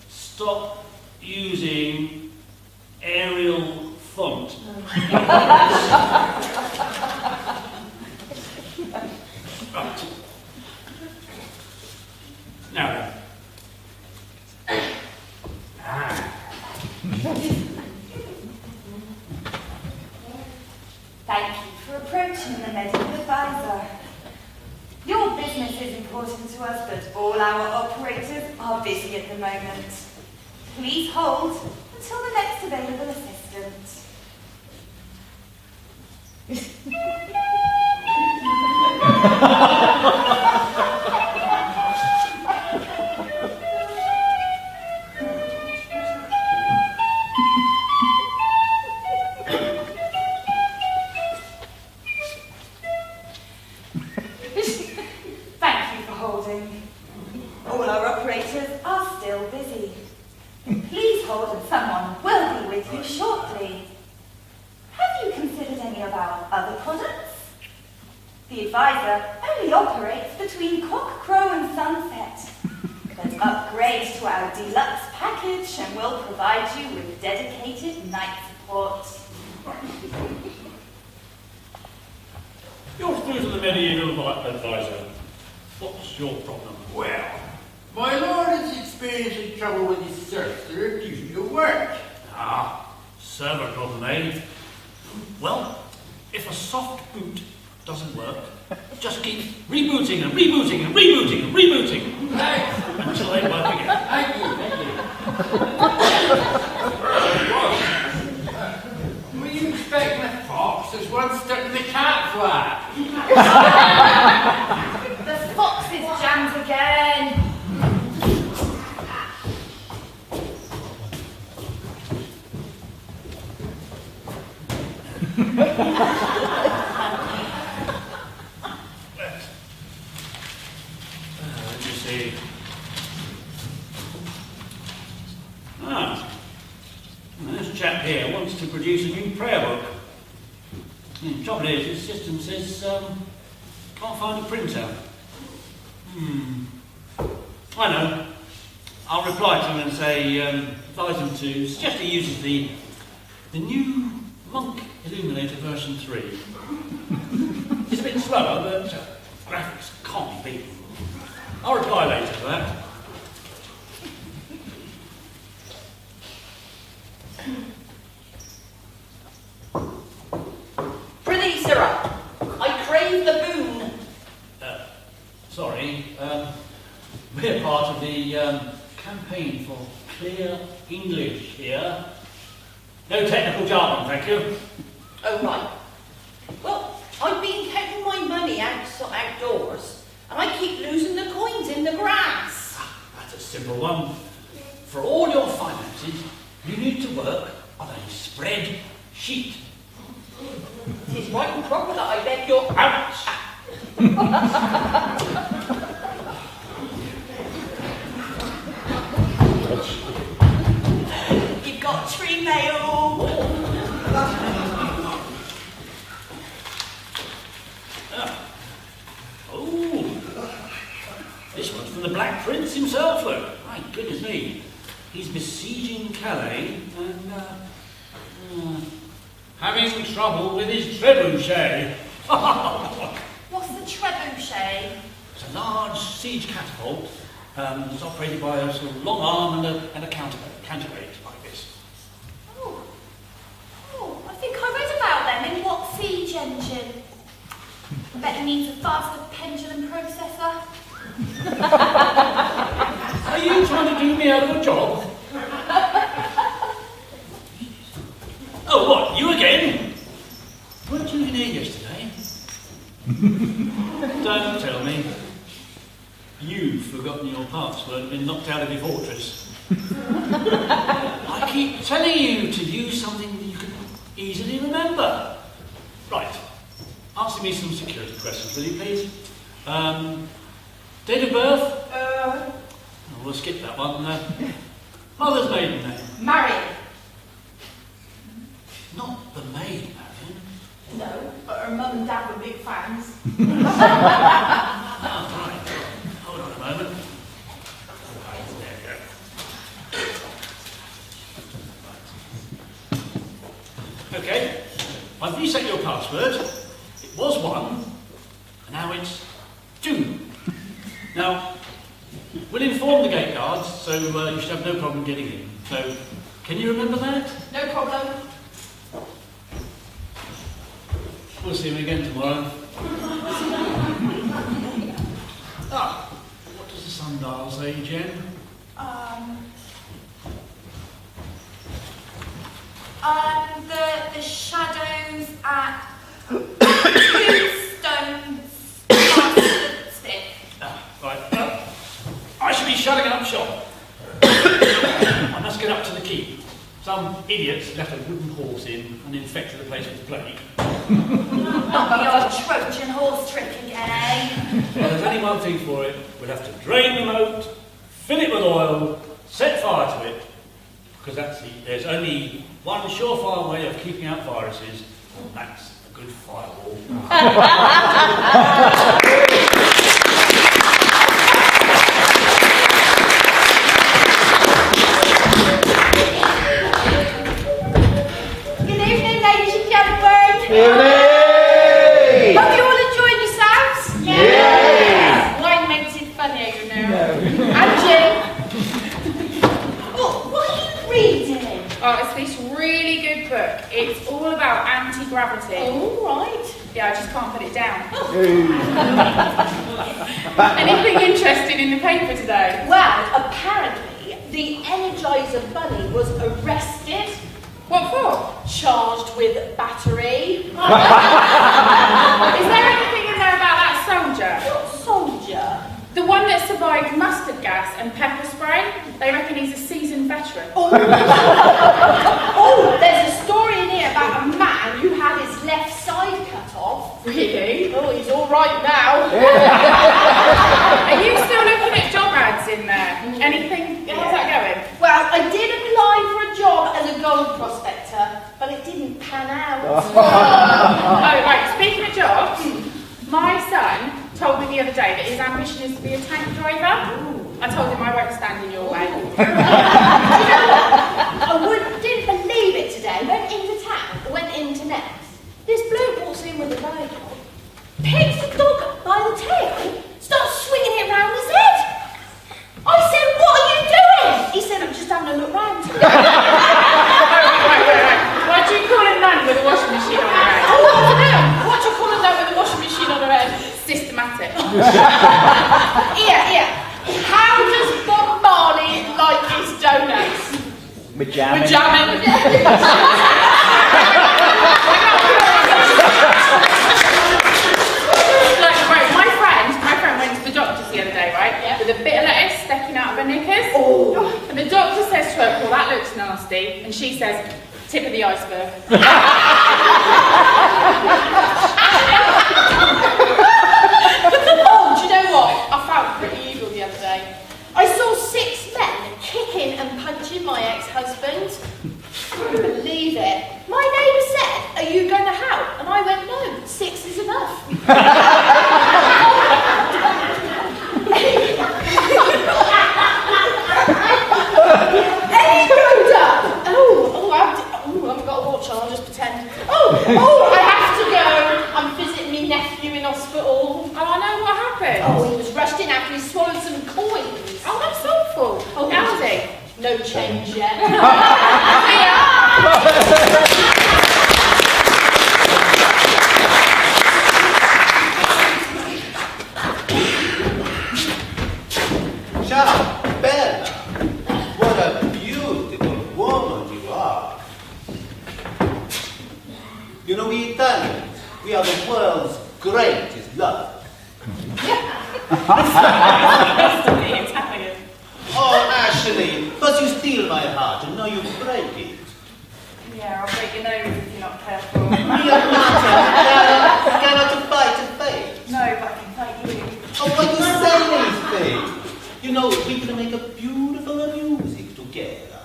Stop using Arial font. Right. Now then. Thank you for approaching the medical advisor. Your business is important to us, but all our operators are busy at the moment. Please hold until the next available assistant. Thank you for holding. All our operators are still busy. Please hold and someone will be with you shortly. Have you considered any of our other products? The advisor only operates between cock crow and sunset, but upgrade to our deluxe package and we'll provide you with dedicated night support. You're through to the medieval advisor. What's your problem? Well, my lord is experiencing trouble with his serfs that are refusing to work. Ah, server problem, eh? Well, if a soft boot doesn't work, just keep rebooting and rebooting and rebooting and rebooting Thanks. until they work again. Thank you, thank you. What are you expecting a fox? There's one stuck in the cat flap. The fox is jammed again. Let me see. This chap here wants to produce a new prayer book. The trouble is, his system says can't find a printer. I know. I'll reply to him and say, advise him to suggest he uses the new Monk Illuminator version 3. It's a bit slower, but graphics can't be beaten. I'll reply later to that. Prithee, sirrah, I crave the boon. Sorry, we're part of the campaign for clear English here. No technical jargon, thank you. Oh, right. Well, I've been counting my money money outdoors, and I keep losing the coins in the grass. That's a simple one. For all your finances, you need to work on a spread sheet. It's right and proper that I beg your... Ouch! You've got tree mail. Oh, this one's from the Black Prince himself, look. My goodness me. He's besieging Calais and, having trouble with his trebuchet. What's the trebuchet? It's a large siege catapult. It's operated by a sort of long arm and a counterweight like this. Oh, I think I read about them in What Siege Engine. I bet it means a faster pendulum processor. Are you trying to do me out of a job? Oh, what? You again? Weren't you in here yesterday? Don't tell me. You've forgotten your password and been knocked out of your fortress. I keep telling you to use something that you can easily remember. Right. Answer me some security questions, will you, please? Date of birth? Uh, We'll skip that one. Mother's maiden name? Marion. Not the maid, Marion. No, but her mum and dad were big fans. Ah, right. Hold on a moment. Right, there we go. Right. Okay. I've reset your password. It was 1, and now it's 2. Now, we'll inform the gate guards, so you should have no problem getting in. So, can you remember that? No problem. We'll see him again tomorrow. What does the sundial say, Jen? The shadows at Tombstone's stick. Right. I should be shutting up shop. I must get up to the keep. Some idiots left a wooden horse in and infected the place with the plague. Not the old Trojan horse trick again, eh? Well, there's only one thing for it. We'll have to drain the moat, fill it with oil, set fire to it, because there's only one surefire way of keeping out viruses, and that's a good firewall. Good evening, ladies and gentlemen. Hooray! Hope you all enjoyed yourselves? Yes! Wine makes it funnier, you know. And Jim. Oh, what are you reading? Oh, it's this really good book. It's all about anti-gravity. All right. Yeah, I just can't put it down. Anything interesting in the paper today? Well, apparently, the Energizer Bunny was arrested. What for? Charged with battery. Is there anything in there about that soldier? What soldier? The one that survived mustard gas and pepper spray? They reckon he's a seasoned veteran. Oh, there's a story in here about a man who had his left side cut off. Really? Oh, he's all right now. Are you still looking at job ads in there? Anything? How's that going? Well, I did apply for a job as a gold prospector, but it didn't pan out. Oh, right. Speaking of jobs, my son told me the other day that his ambition is to be a tank driver. I told him I won't stand in your way. I didn't believe it today. Went into Next. This bloke walks in with a guide dog, takes the dog by the tail, starts swinging it round his head. I said, "What are you doing?" He said, "I'm just having a look round." Right. What do you call a nun with a washing machine on her head? Oh, I don't know. What do you call a nun with a washing machine on her head? Systematic. Here. How does Bob Marley like his donuts? With jamming. With jamming. So of lettuce sticking out of her knickers. Oh. And the doctor says to her, well, that looks nasty. And she says, tip of the iceberg. Oh, do you know what? I felt pretty evil the other day. I saw 6 men kicking and punching my ex-husband. Couldn't believe it. My neighbour said, "Are you going to help?" And I went, "No, 6 is enough." Hey, Rhoda! I've got a watch on, I'll just pretend. I have to go. I'm visiting my nephew in hospital. Oh, I know what happened. Oh, he was rushed in after he swallowed some coins. Oh, that's awful. Oh, How's he? No change yet. Ciao, Bella. What a beautiful woman you are. You know, we Italians, we are the world's greatest love. Italian. Oh, Ashley, but you steal my heart and now you break it. Yeah, I'll break your nose if you're not careful. Me and Martha cannot fight a fate. No, but I can fight you. Oh, what you say is fate. You know, we can make a beautiful music together.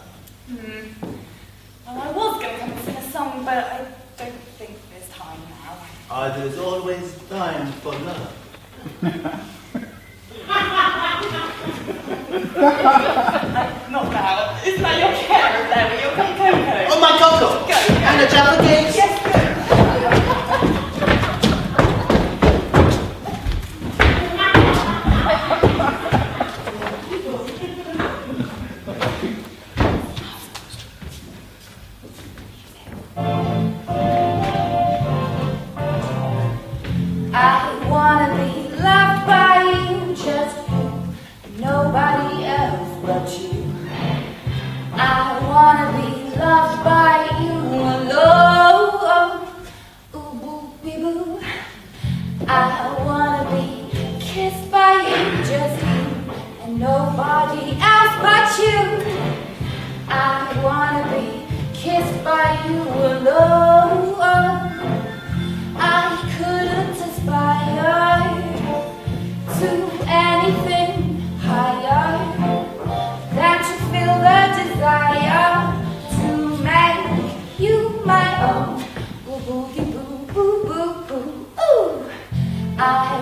Well, I was going to come and sing a song, but I don't think there's time now. There's always time for love. Not now. Isn't that your carer there with your cocoa? Oh, my cocoa! Go. And the Jaffa cakes? Yes, go. I wanna be loved by you, just you, nobody else but you. I wanna be loved by you alone. Ooh, boo, bee, boo. I wanna be kissed by you, just you, and nobody else but you. I wanna be kissed by you alone. I couldn't aspire to anything higher than to feel the desire to make you my own. Boo boo boo boo boo boo. Ooh, I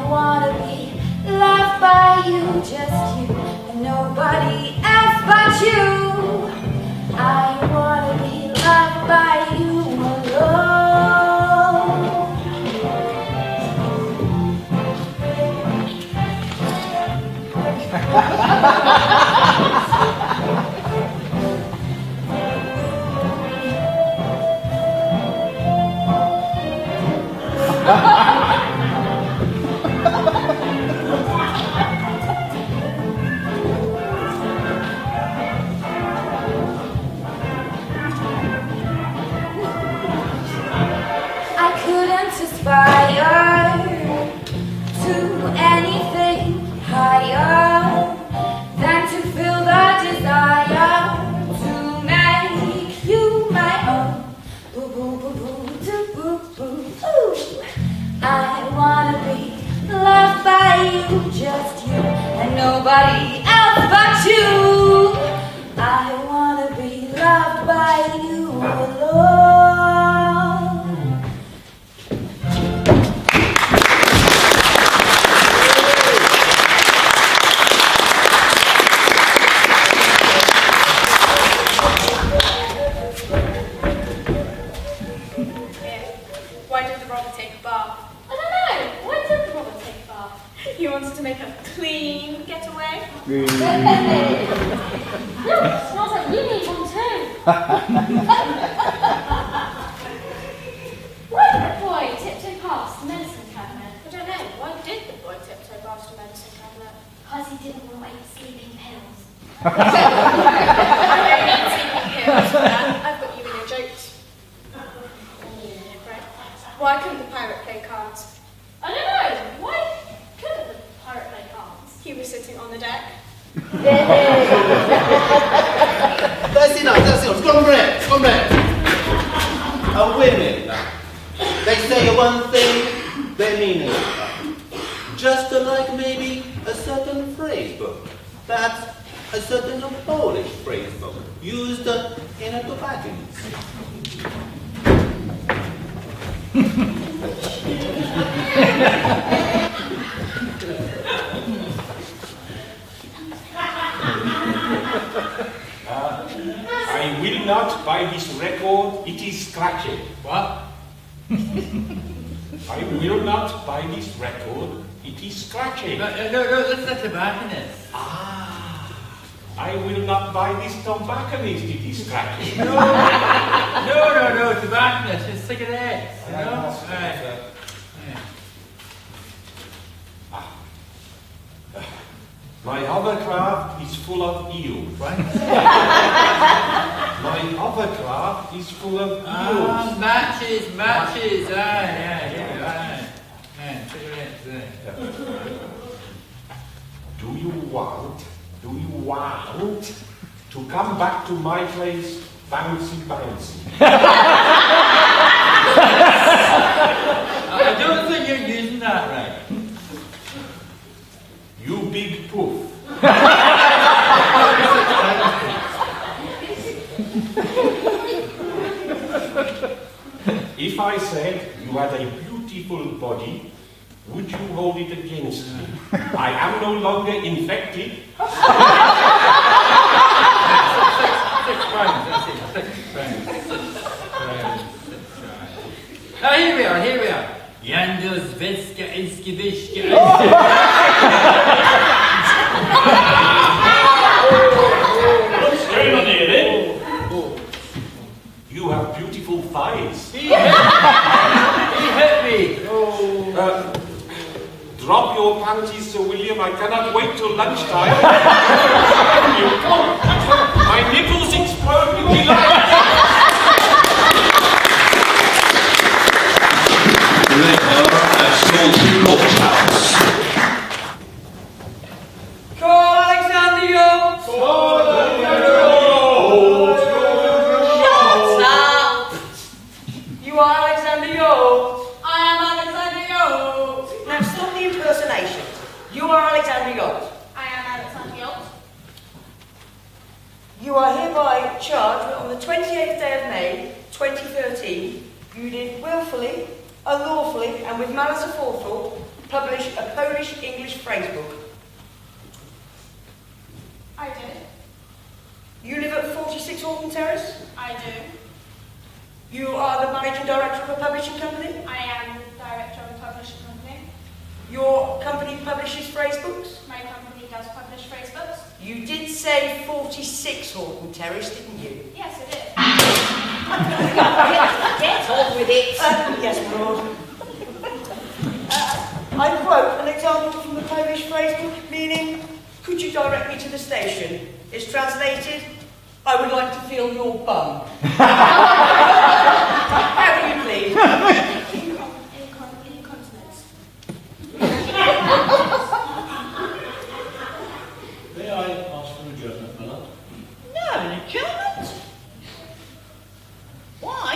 wanna be loved by you, just you, and nobody else but you. I wanna be loved by you alone. I couldn't aspire to anything higher than to feel the desire to make you my own. Boo boo boo boo doo boo boo. Ooh, I wanna be loved by you, just you, and nobody else but you. I wanna be loved by you alone. Why did the robber take a bath? I don't know. Why did the robber take a bath? He wanted to make a clean getaway. Look, smells like you need one too. Why did the boy tiptoe past the medicine cabinet? I don't know. Why did the boy tiptoe past the medicine cabinet? Because he didn't want to eat sleeping pills. I don't need sleeping pills for that. I've got you in your jokes. Right. Why couldn't the pirate play cards? I don't know. Why couldn't the pirate play cards? He was sitting on the deck. That's enough. Come back. Women, they say one thing, they mean it. Just like maybe a certain phrasebook. That's a certain Polish phrasebook used in a tobacconists. I will not buy this record, it is scratchy. What? I will not buy this record, it is scratchy. No, that's the tobacconist. I will not buy this tobacconist, it is scratchy. No, tobacconist, it's cigarettes, you know? Right. My hovercraft is full of eels. What? My hovercraft is full of eels. Matches. Yeah, cigarettes, Do you want to come back to my place, bouncy? I don't think you're using that right. You big poof. If I said you had a beautiful body, would you hold it against me? I am no longer infected. Six rounds. Here we are. Jandos Veska Iskivishka. What's going on here then? You have beautiful thighs. He hit me. Drop your panties, Sir William. I cannot wait till lunchtime. My nipples explode with delight. Call Alexander Yost! Shut up! You are Alexander Yost. I am Alexander Yost. Now stop the impersonation. You are Alexander Yost. I am Alexander Yost. You are hereby charged that on the 28th day of May, 2013, you did willfully, unlawfully, and with malice aforethought, publish a Polish-English phrasebook. I did. You live at 46 Horton Terrace. I do. You are the managing director of a publishing company. I am the director of a publishing company. Your company publishes phrasebooks. My company does publish Phrasebooks. You did say 46 Horton Terrace, didn't you? Yes, it is. Get on with it. Yes, my lord. I quote an example from the Polish phrasebook, meaning, could you direct me to the station? It's translated, I would like to feel your bum. How do you please? Incontinence. May I ask for adjournment, my lord? No, an adjournment. Why?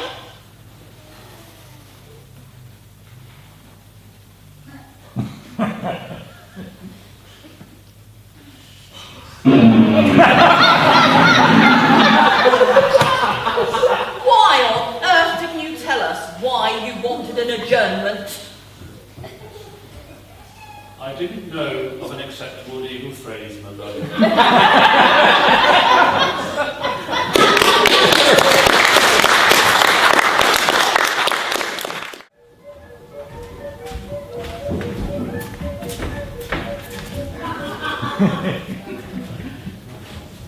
Why on earth didn't you tell us why you wanted an adjournment? I didn't know of an acceptable legal phrase, my lord.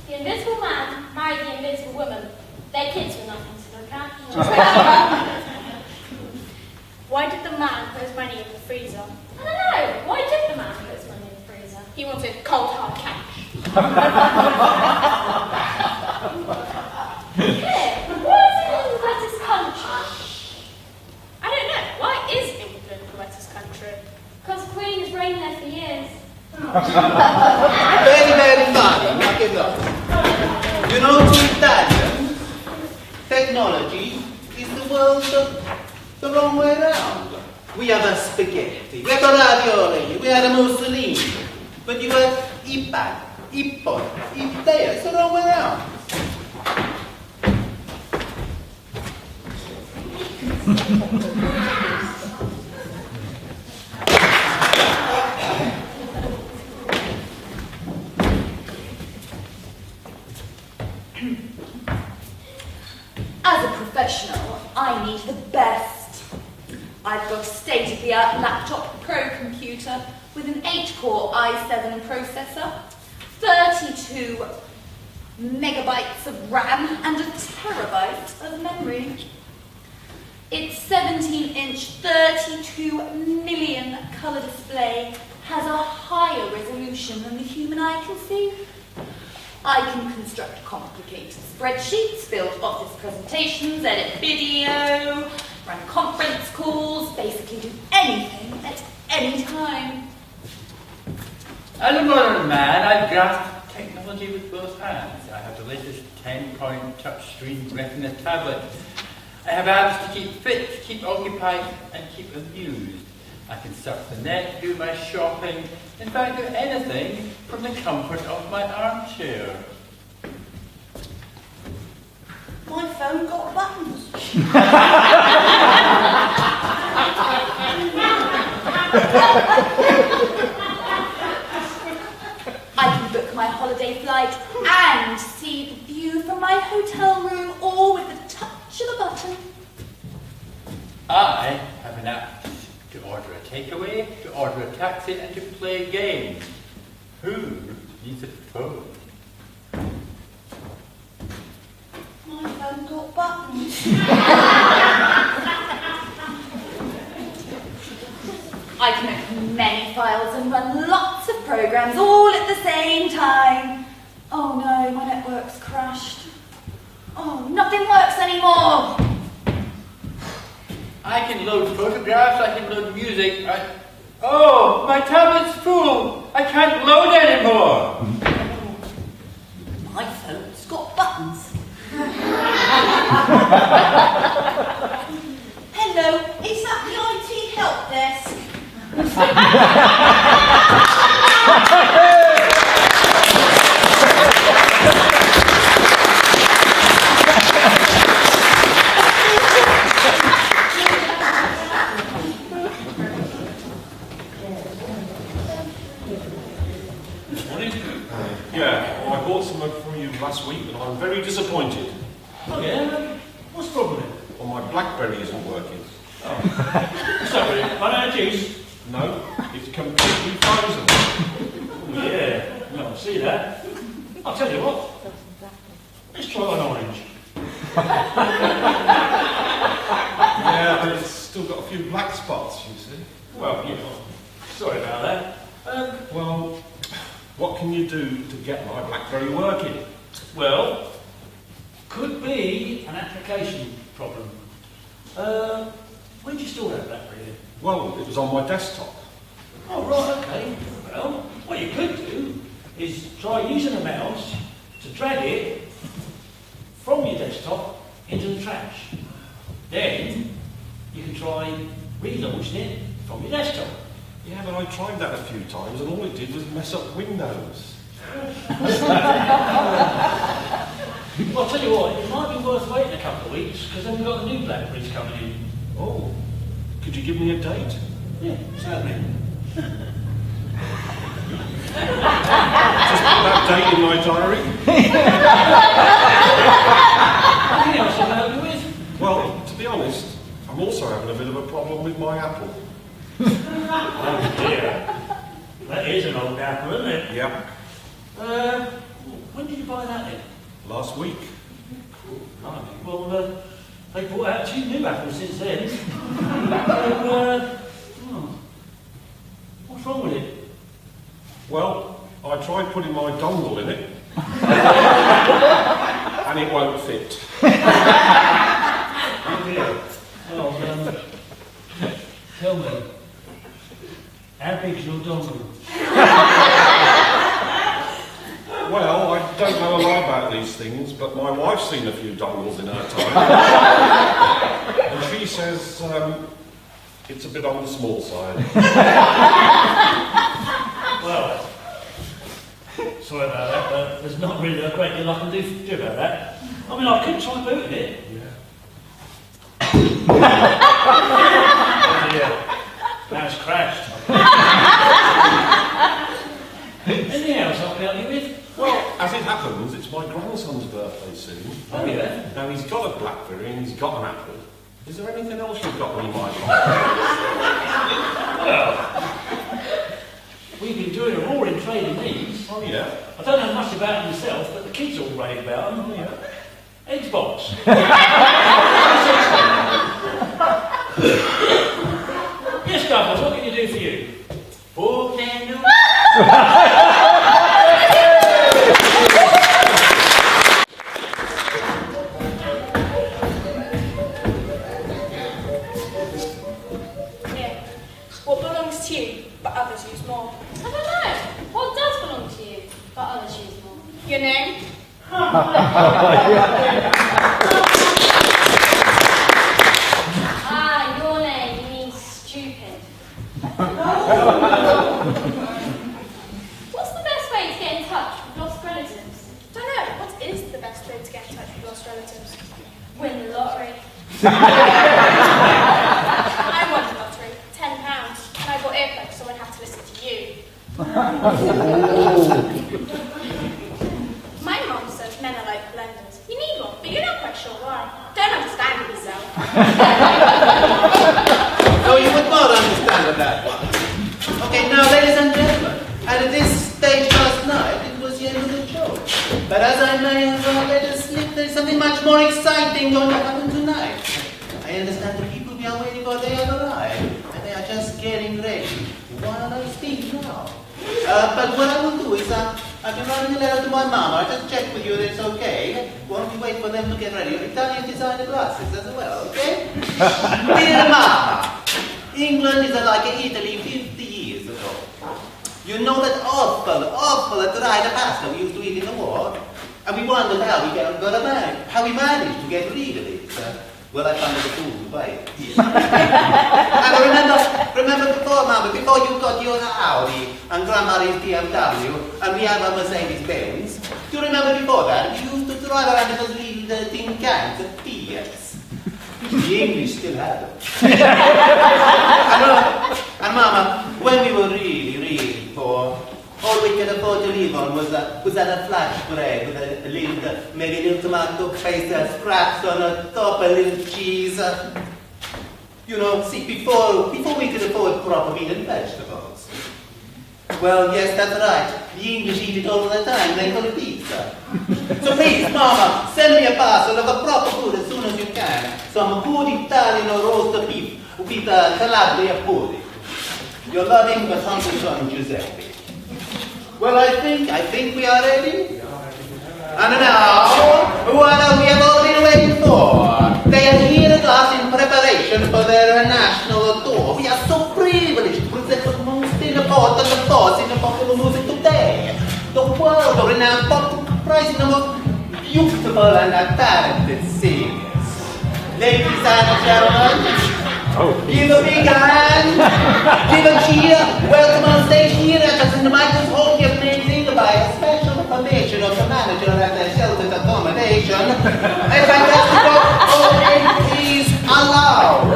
The invisible man married the invisible woman. Their kids were nothing to look at. Why did the man put his money in the freezer? I don't know. Why did the man put his money in the freezer? He wanted cold hard cash. Yeah, why is England the wettest country? I don't know. Why is England the wettest country? Because the Queen has reigned there for years. Very, very funny. Look it up. You know, to Italians, technology is the world the wrong way around. We have a spaghetti, we have a ravioli, we have a Mussolini. But you have Ipan, Ippon, Iptea. It's the wrong way around. As a professional, I need the best. I've got a state-of-the-art laptop pro computer with an 8-core i7 processor, 32 megabytes of RAM, and a terabyte of memory. Its 17-inch, 32 million colour display has a higher resolution than the human eye can see. I can construct complicated spreadsheets, build office presentations, edit video, run conference calls, basically do anything at any time. As a modern man, I grasp technology with both hands. I have the latest 10-point touchscreen retina tablet. I have apps to keep fit, to keep occupied, and keep amused. I can surf the net, do my shopping, in fact do anything from the comfort of my armchair. My phone got buttons. I can book my holiday flight and see the view from my hotel room, all with the touch of a button. I have an app to order a takeaway, to order a taxi, and to play games. Who needs a phone? My phone got buttons. I can open many files and run lots of programs all at the same time. Oh no, my network's crashed. Oh, nothing works anymore. I can load photographs, I can load music, Oh, my tablet's full! I can't load anymore! My phone's got buttons. Hello, is that the IT help desk? Yeah, well, I bought some from you last week and I'm very disappointed. Oh yeah? What's the problem? Well, my BlackBerry isn't working. Sorry, run out of juice? No, it's completely frozen. Oh yeah, no, I see that. I'll tell you what. Let's try an orange. Yeah, but it's still got a few black spots, you see. Well, you know, sorry about that. Well, what can you do to get my BlackBerry working? Well, could be an application problem. When did you store that BlackBerry in? Well, it was on my desktop. Oh, right, okay. Well, what you could do is try using a mouse to drag it from your desktop into the trash. Then you can try relaunching it from your desktop. Yeah, but I tried that a few times and all it did was mess up Windows. Well, I'll tell you what, it might be worth waiting a couple of weeks because then we've got the new BlackBerries coming in. Oh, could you give me a date? Yeah, certainly. Just put that date in my diary. Anything else I can help you with? Well, to be honest, I'm also having a bit of a problem with my Apple. Oh dear. That is an old Apple, isn't it? Yep. When did you buy that then? Last week. Blimey. Well, they brought out 2 new apples since then. What's wrong with it? Well, I tried putting my dongle in it. And it won't fit. Oh dear. Well, tell me, how big's your dongle? don't know a lot about these things, but my wife's seen a few dongles in her time. And she says it's a bit on the small side. Well, sorry about that, but there's not really a great deal I can do about that. I mean, I could try booting it. Yeah. Now it's crashed. Anything else I can help you with? Well, as it happens, it's my grandson's birthday soon. Oh, yeah? Now, he's got a blackberry and he's got an apple. Is there anything else you've got that you might like? Well, we've been doing a roaring trade in these. Oh, yeah? I don't know much about them myself, but the kids all rave about them. Oh, yeah? Xbox. Yes, Governor, what can you do for you? Oh, Daniel. Here. What belongs to you, but others use more? I don't know. What does belong to you, but others use more? Your name? Ah, your name, you mean stupid. What's the best way to get in touch with lost relatives? Don't know. What is the best way to get in touch with lost relatives? Win the lottery. I won the lottery, £10, and I bought earplugs so I wouldn't have to listen to you. My mum says men are like blenders. You need one, but you're not quite sure why. Don't understand it yourself. No, you would not understand that one. Okay, now, ladies and gentlemen, at this stage last night, it was the end of the joke. But as I may have let us slip, there's something much more exciting going to happen tonight. I understand the people we are waiting for, they have arrived, and they are just getting ready. While I speak now. But what I will do is, I've been writing a letter to my mama. I just checked with you that it's okay. Won't you wait for them to get ready? Italian designer glasses as well, okay? Dear Mama, England is like Italy 50 years ago. You know that awful dried pasta we used to eat in the war? And we wondered how we managed to get rid of it. Well, I found a fool to buy it. And remember before, Mama, before you got your Audi and Grandma's BMW, and we have a Mercedes-Benz, do you remember before that? We used to drive around in those little tin cans of Fiats. The English still have them. And Mama, when we were really poor, all we could afford to live on was that a flash bread with maybe a little tomato paste, scraps on the top, a little cheese. You know, see, before we could afford proper meat and vegetables. Well, yes, that's right. The English eat it all the time. They call it pizza. So please, Mama, send me a parcel of a proper food as soon as you can. Some good Italian roast beef with Calabria pudding. Your loving but humble son, Giuseppe. Well, I think we are ready. And now, what we have all been waiting for. They are here at last in preparation for their national tour. We are so privileged to present the most important force in the popular music today. The world-renowned pop prize in the most beautiful and talented singers. Ladies and gentlemen, give a big hand, give a cheer. Welcome on stage here at us in the microphone, amazing by a special permission of the manager at the sheltered accommodation. A fantastic opening is allowed.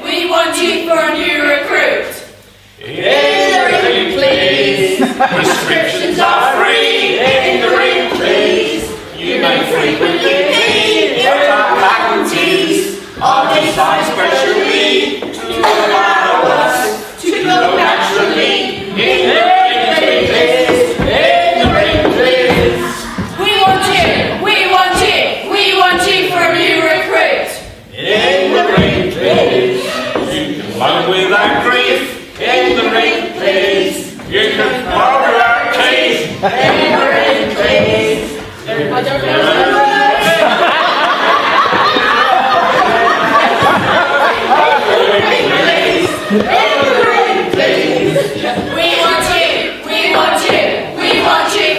We want you for a new recruit. In the ring, please. Prescriptions are free. In the ring, please. You may frequently be in our faculties are designed specially to allow us to go naturally. In the ring, please. In the ring, please. We want you for a new recruit. In the ring, please. You can run without grief. In the ring, please. You can I don't know.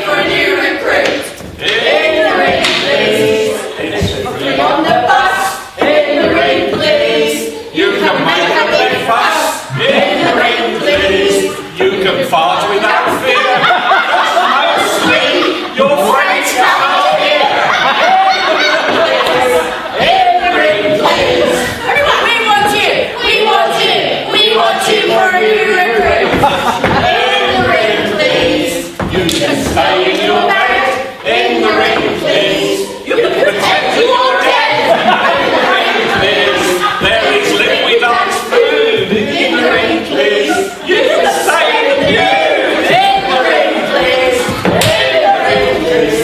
For a new recruit. In the ring, please. On the bus. In the ring, please. You can make a big fuss. In the ring, please. You can fart without fear. Mostly your friends come out here. In the ring, please. We want you. We want you. We want you for a new recruit. In the ring, please. You can stay in your bed. In the ring, please. You can pretend you are dead. In the ring, please. There is liquid ice food. In the ring, please. You can stay in the nude. In the ring, please. In the ring, please.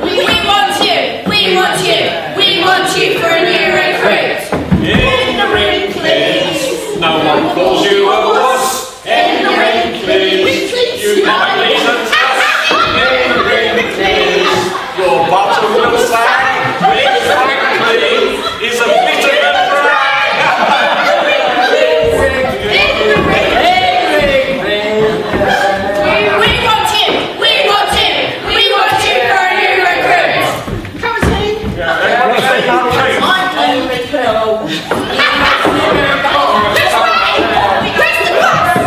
We want you. We want you. We want you for a new recruit. In the ring, please. No one calls you a wuss. In the ring, please. You never need a tuss. In the ring, please. Your bottom will sag. Which, frankly, is a bit of a drag. In the ring, we want you. We want you. We want you for a new recruit. I'm playing with Phil. This way. Press the button.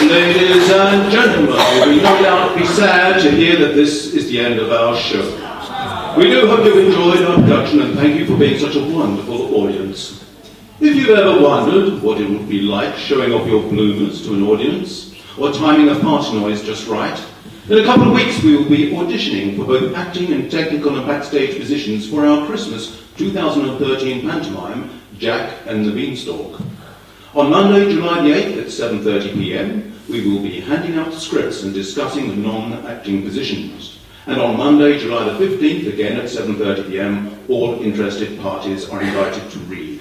Ladies and gentlemen, you will no doubt be sad to hear that this is the end of our show. We do hope you've enjoyed our production and thank you for being such a wonderful audience. If you've ever wondered what it would be like showing off your bloomers to an audience, or timing a fart noise just right, in a couple of weeks we will be auditioning for both acting and technical and backstage positions for our Christmas 2013 pantomime, Jack and the Beanstalk. On Monday, July the 8th at 7:30 p.m, we will be handing out scripts and discussing the non-acting positions. And on Monday, July the 15th, again at 7:30 p.m, all interested parties are invited to read.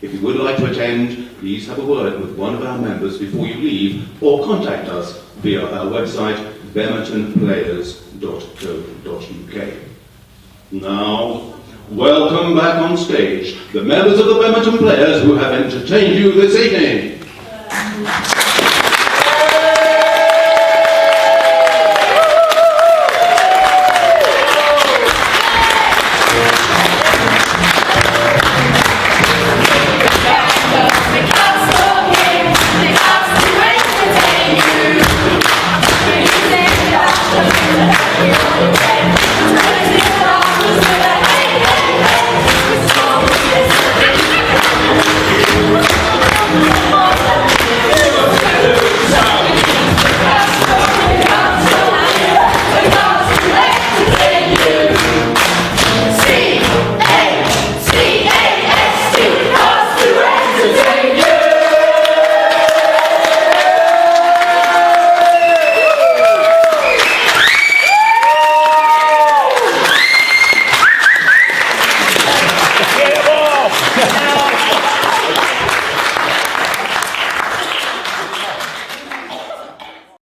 If you would like to attend, please have a word with one of our members before you leave, or contact us via our website, bemertonplayers.co.uk. Now, welcome back on stage, the members of the Bemerton Players who have entertained you this evening. Because